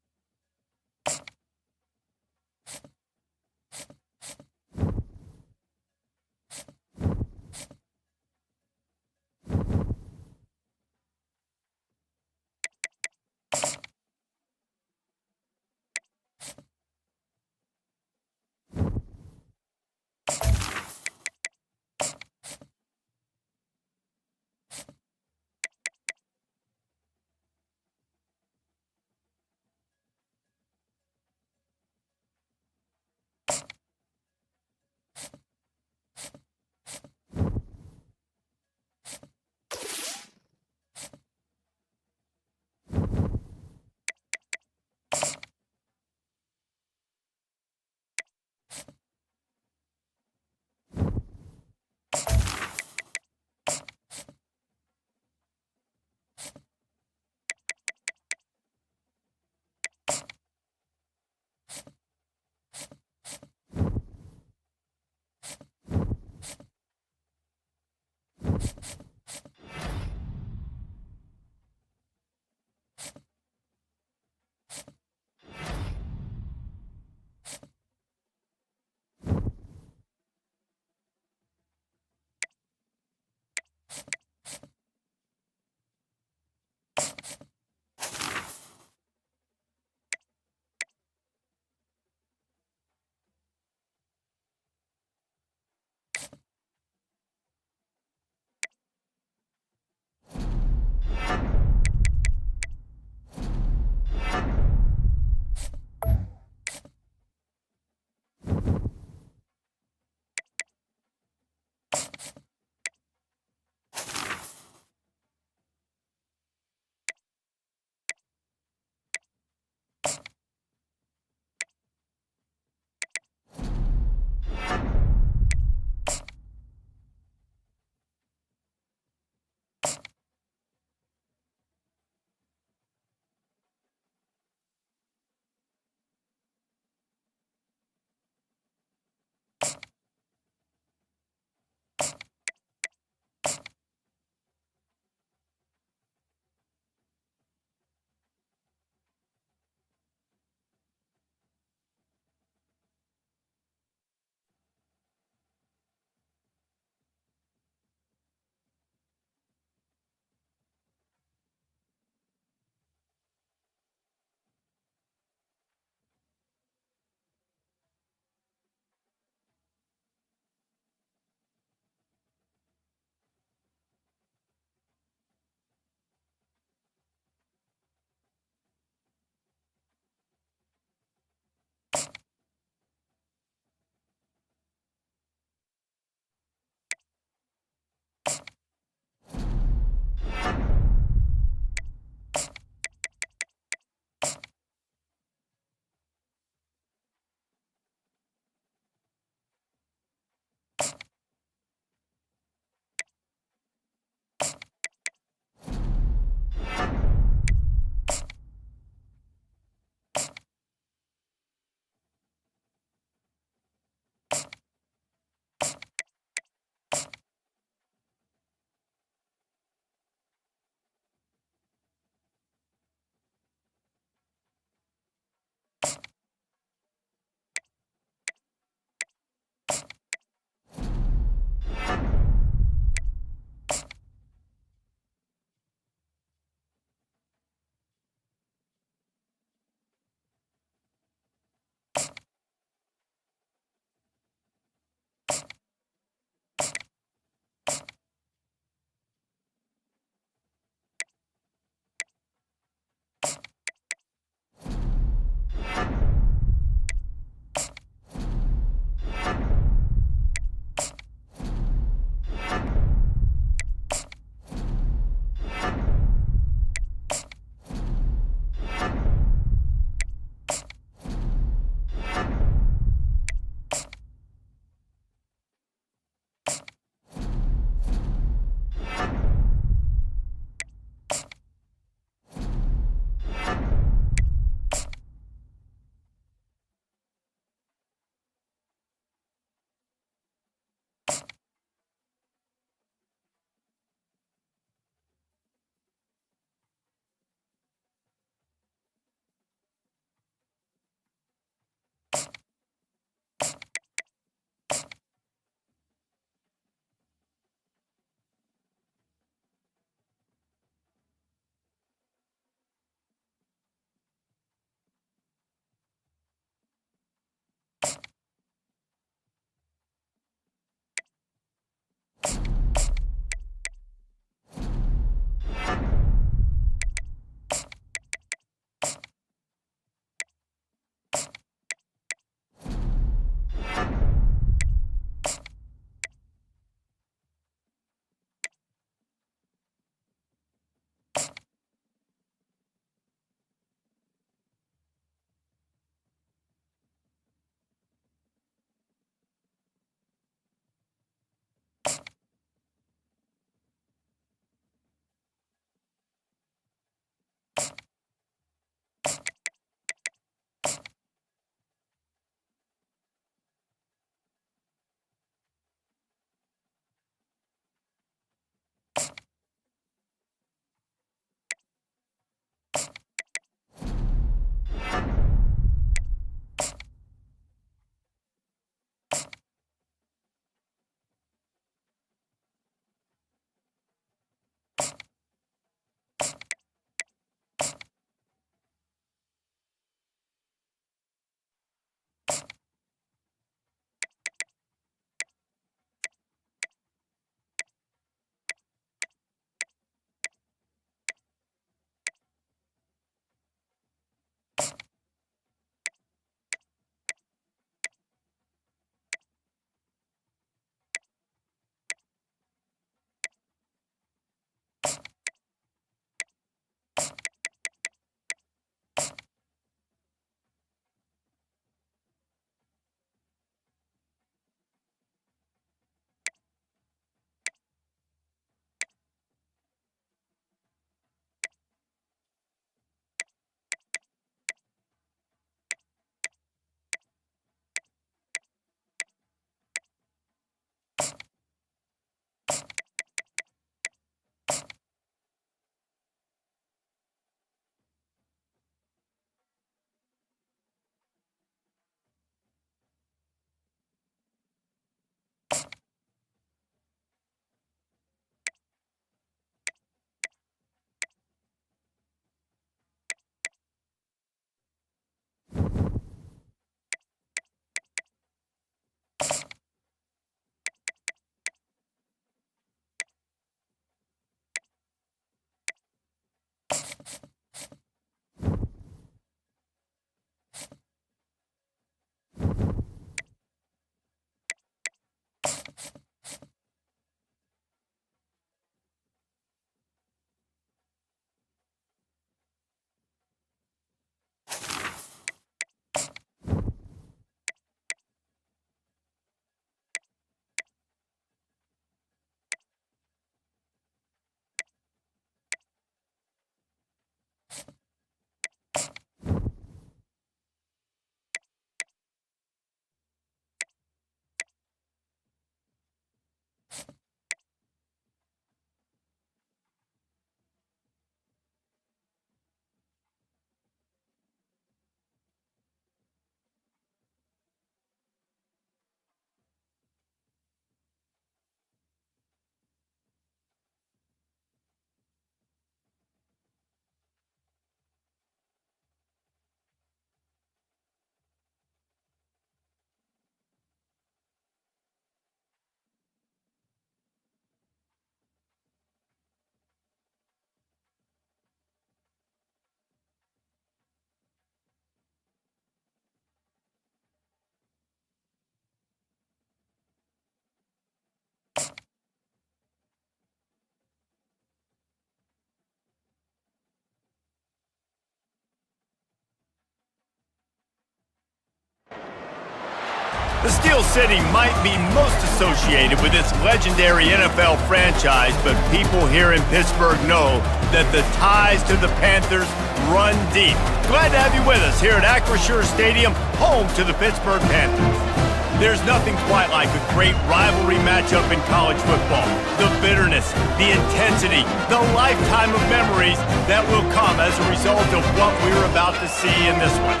The Steel City might be most associated with this legendary NFL franchise, but people here in Pittsburgh know that the ties to the Panthers run deep. Glad to have you with us here at Acrisure Stadium, home to the Pittsburgh Panthers. There's nothing quite like a great rivalry matchup in college football. The bitterness, the intensity, the lifetime of memories that will come as a result of what we're about to see in this one.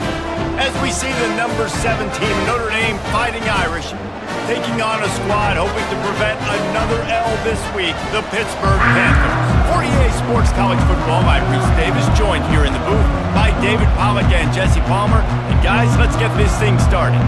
As we see the number 7 team, Notre Dame Fighting Irish, taking on a squad hoping to prevent another L this week, the Pittsburgh Panthers. For EA Sports College Football, I'm Reese Davis, joined here in the booth by David Pollack and Jesse Palmer. And guys, let's get this thing started.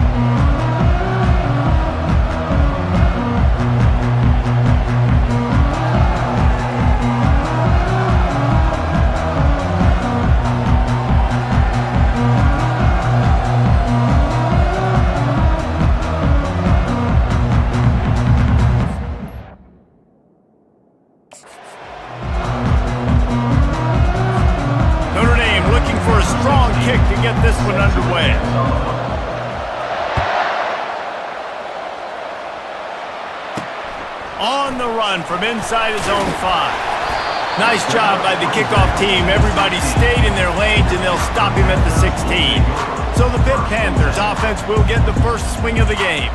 Get this one underway. On the run from inside his own 5. Nice job by the kickoff team. Everybody stayed in their lanes, and they'll stop him at the 16. So the Pitt Panthers offense will get the first swing of the game.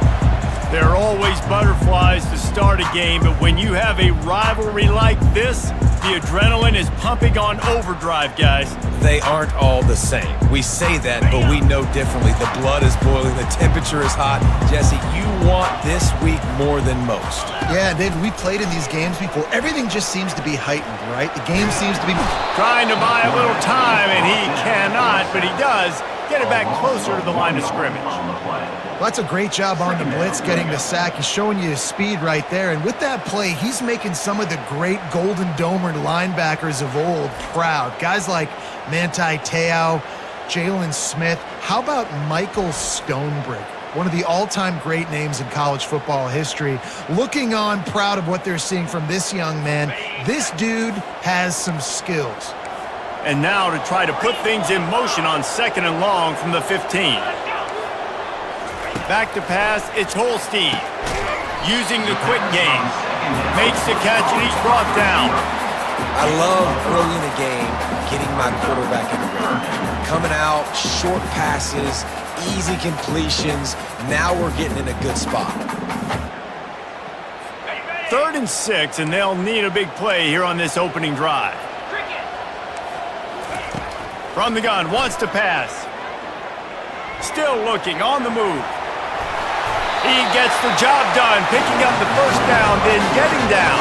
There are always butterflies to start a game, but when you have a rivalry like this, the adrenaline is pumping on overdrive, guys. They aren't all the same. We say that, but we know differently. The blood is boiling. The temperature is hot. Jesse, you want this week more than most. Yeah, David, we played in these games before. Everything just seems to be heightened, right? The game seems to be trying to buy a little time, and he cannot, but he does get it back closer to the line of scrimmage. Well, that's a great job on the blitz, getting the sack. He's showing you his speed right there. And with that play, he's making some of the great Golden Domer linebackers of old proud. Guys like Manti Te'o, Jalen Smith. How about Michael Stonebrick? One of the all-time great names in college football history. Looking on, proud of what they're seeing from this young man. This dude has some skills. And now to try to put things in motion on 2nd and long from the 15. Back to pass, it's Holstein. Using the quick game. Makes the catch, and he's brought down. I love early in the game getting my quarterback in the rhythm. Coming out, short passes, easy completions. Now we're getting in a good spot. 3rd and 6, and they'll need a big play here on this opening drive. From the gun, wants to pass. Still looking, on the move. He gets the job done, picking up the first down, then getting down.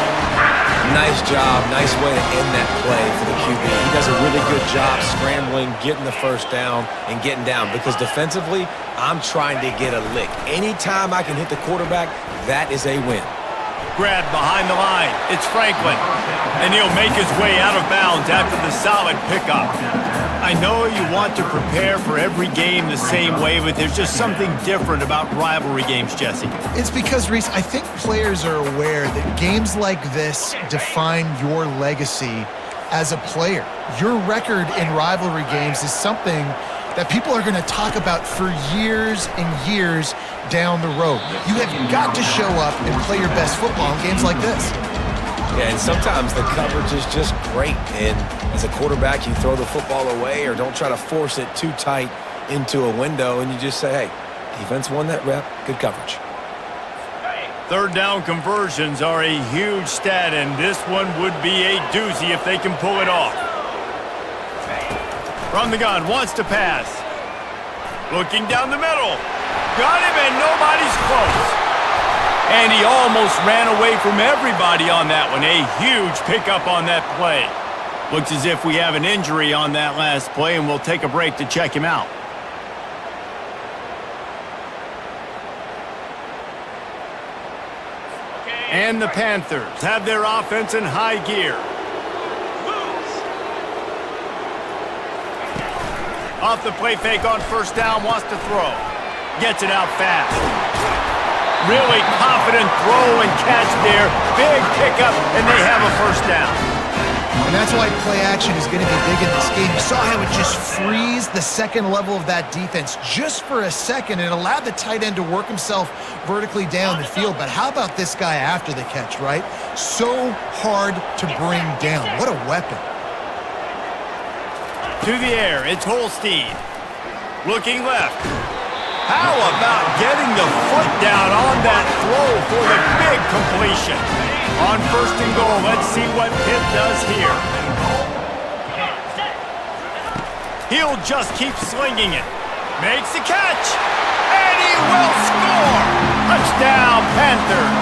Nice job. Nice way to end that play for the QB. He does a really good job scrambling, getting the first down, and getting down. Because defensively, I'm trying to get a lick. Anytime I can hit the quarterback, that is a win. Grab behind the line. It's Franklin. And he'll make his way out of bounds after the solid pickup. I know you want to prepare for every game the same way, but there's just something different about rivalry games, Jesse. It's because, Reese, I think players are aware that games like this define your legacy as a player. Your record in rivalry games is something that people are going to talk about for years and years down the road. You have got to show up and play your best football in games like this. Yeah, and sometimes the coverage is just great. And as a quarterback, you throw the football away or don't try to force it too tight into a window, and you just say, hey, defense won that rep, good coverage. 3rd down conversions are a huge stat, and this one would be a doozy if they can pull it off. From the gun, wants to pass. Looking down the middle. Got him, and nobody's close. And he almost ran away from everybody on that one. A huge pickup on that play. Looks as if we have an injury on that last play, and we'll take a break to check him out. And the Panthers have their offense in high gear. Off the play fake on 1st down, wants to throw. Gets it out fast. Really confident throw and catch there. Big pickup, and they have a 1st down. And that's why play action is going to be big in this game. You saw how it just frees the second level of that defense just for a second and allowed the tight end to work himself vertically down the field. But how about this guy after the catch, right? So hard to bring down. What a weapon. To the air, it's Holstein. Looking left. How about getting the foot down on that throw for the big completion? On first and goal, let's see what Pitt does here. He'll just keep slinging it. Makes the catch. And he will score. Touchdown, Panthers.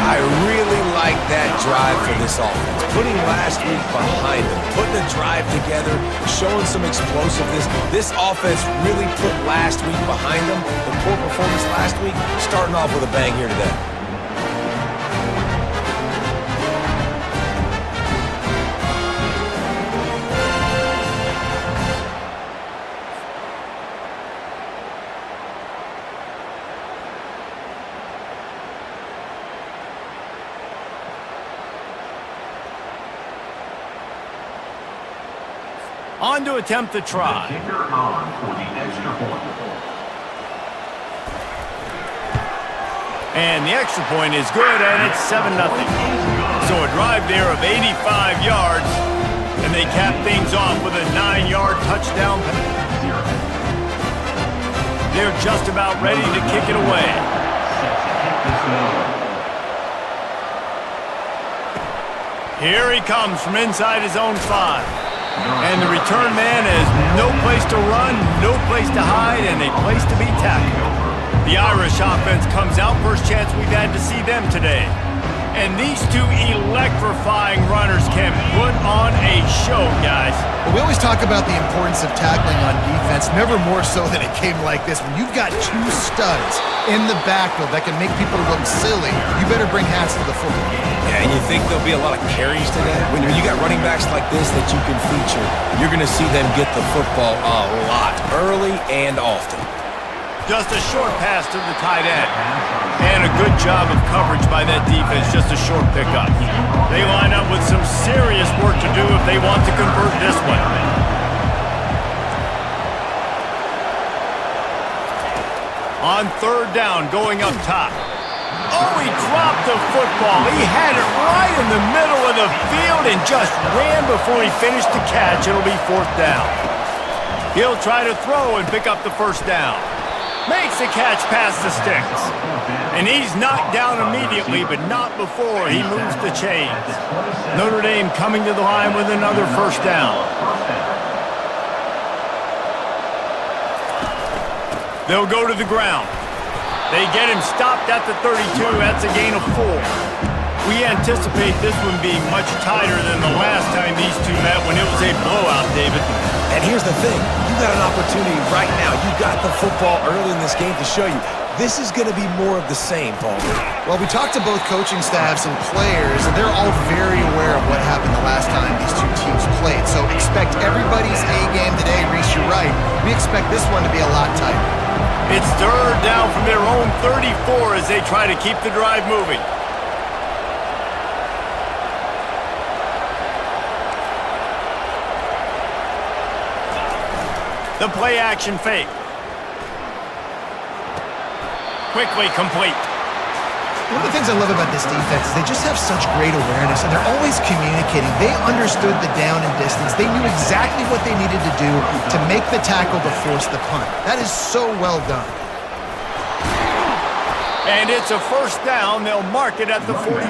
I really like that drive for this offense. Putting last week behind them, putting a drive together, showing some explosiveness. This offense really put last week behind them. The poor performance last week, starting off with a bang here today. On to attempt the try. The kicker on for the extra point. And the extra point is good, and it's 7-0. So a drive there of 85 yards, and they cap things off with a 9-yard touchdown. They're just about ready to kick it away. Here he comes from inside his own 5. And the return man has no place to run, no place to hide, and a place to be tackled. The Irish offense comes out, first chance we've had to see them today. And these two electrifying runners can put on a show, guys. Well, we always talk about the importance of tackling on defense, never more so than a game like this. When you've got two studs in the backfield that can make people look silly, you better bring hats to the football. Yeah, and you think there'll be a lot of carries today? When you got running backs like this that you can feature, you're going to see them get the football a lot, early and often. Just a short pass to the tight end. And a good job of coverage by that defense, just a short pickup. They line up with some serious work to do if they want to convert this one. On third down, going up top. Oh, he dropped the football. He had it right in the middle of the field and just ran before he finished the catch. It'll be fourth down. He'll try to throw and pick up the first down. Makes the catch past the sticks. And he's knocked down immediately, but not before he moves the chains. Notre Dame coming to the line with another first down. They'll go to the ground. They get him stopped at the 32. That's a gain of 4. We anticipate this one being much tighter than the last time these two met when it was a blowout, David. And here's the thing. You got an opportunity right now. You got the football early in this game to show you. This is going to be more of the same, Paul. Well, we talked to both coaching staffs and players, and they're all very aware of what happened the last time these two teams played. So expect everybody's A game today. Reese, you're right. We expect this one to be a lot tighter. It's third down from their own 34 as they try to keep the drive moving. The play action fake. Quickly complete. One of the things I love about this defense is they just have such great awareness, and they're always communicating. They understood the down and distance. They knew exactly what they needed to do to make the tackle to force the punt. That is so well done. And it's a first down. They'll mark it at the 44.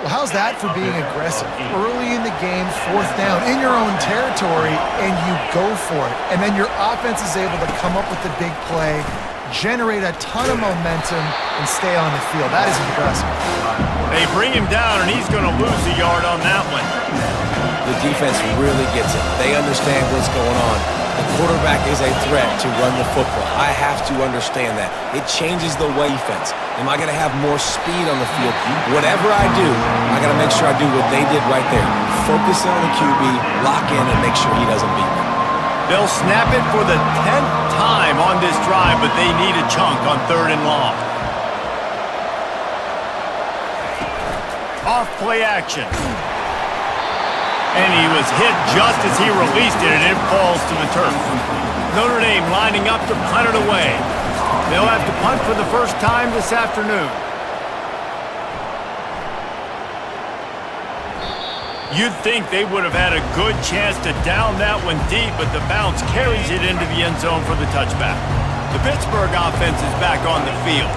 Well, how's that for being aggressive? Early in the game, fourth down, in your own territory, and you go for it. And then your offense is able to come up with the big play, generate a ton of momentum, and stay on the field. That is impressive. They bring him down, and he's going to lose a yard on that one. The defense really gets it. They understand what's going on. The quarterback is a threat to run the football. I have to understand that. It changes the way defense. Am I going to have more speed on the field? Whatever I do, I got to make sure I do what they did right there. Focus on the QB, lock in, and make sure he doesn't beat me. They'll snap it for the 10th time on this drive, but they need a chunk on third and long. Off play action. And he was hit just as he released it, and it falls to the turf. Notre Dame lining up to punt it away. They'll have to punt for the first time this afternoon. You'd think they would have had a good chance to down that one deep, but the bounce carries it into the end zone for the touchback. The Pittsburgh offense is back on the field.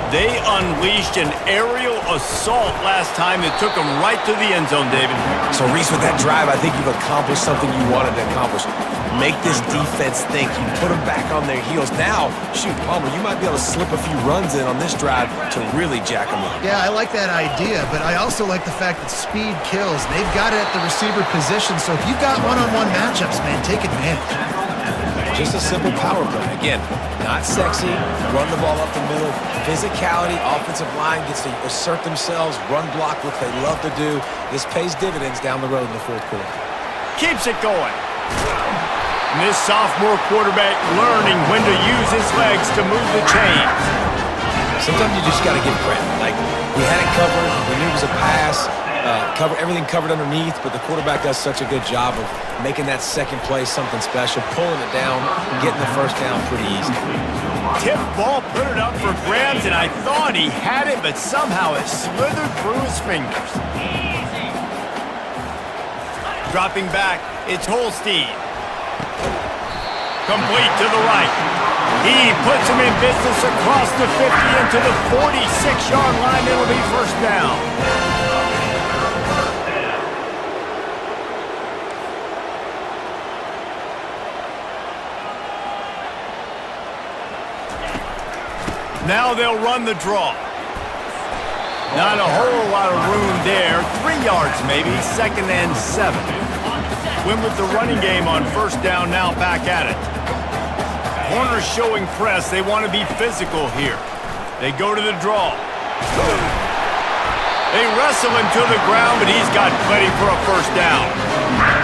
They unleashed an aerial assault last time that took them right to the end zone, David. So, Reese, with that drive, I think you've accomplished something you wanted to accomplish. Make this defense think. You put them back on their heels. Now, shoot, Palmer, you might be able to slip a few runs in on this drive to really jack them up. Yeah, I like that idea, but I also like the fact that speed kills. They've got it at the receiver position, so if you've got one-on-one matchups, man, take advantage. Just a simple power play. Again, not sexy, run the ball up the middle, physicality, offensive line gets to assert themselves, run block, what they love to do. This pays dividends down the road in the fourth quarter. Keeps it going. And this sophomore quarterback learning when to use his legs to move the chains. Sometimes you just got to give credit. Like, we had it covered, we knew it was a pass, everything covered underneath, but the quarterback does such a good job of making that second play something special, pulling it down, getting the first down pretty easy. Tip ball, put it up for grabs, and I thought he had it, but somehow it slithered through his fingers. Dropping back, it's Holstein. Complete to the right. He puts him in business across the 50 into the 46-yard line. It'll be first down. Now they'll run the draw. Not a whole lot of room there. 3 yards maybe, 2nd and 7. Win with the running game on first down, now back at it. Corners showing press. They want to be physical here. They go to the draw. They wrestle him to the ground, but he's got plenty for a first down.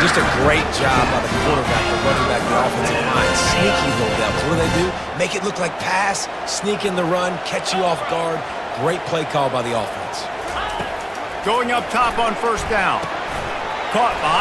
Just a great job by the quarterback, the running back, the offensive line. Sneaky little devils. What do? Make it look like pass, sneak in the run, catch you off guard. Great play call by the offense. Going up top on first down. Caught behind.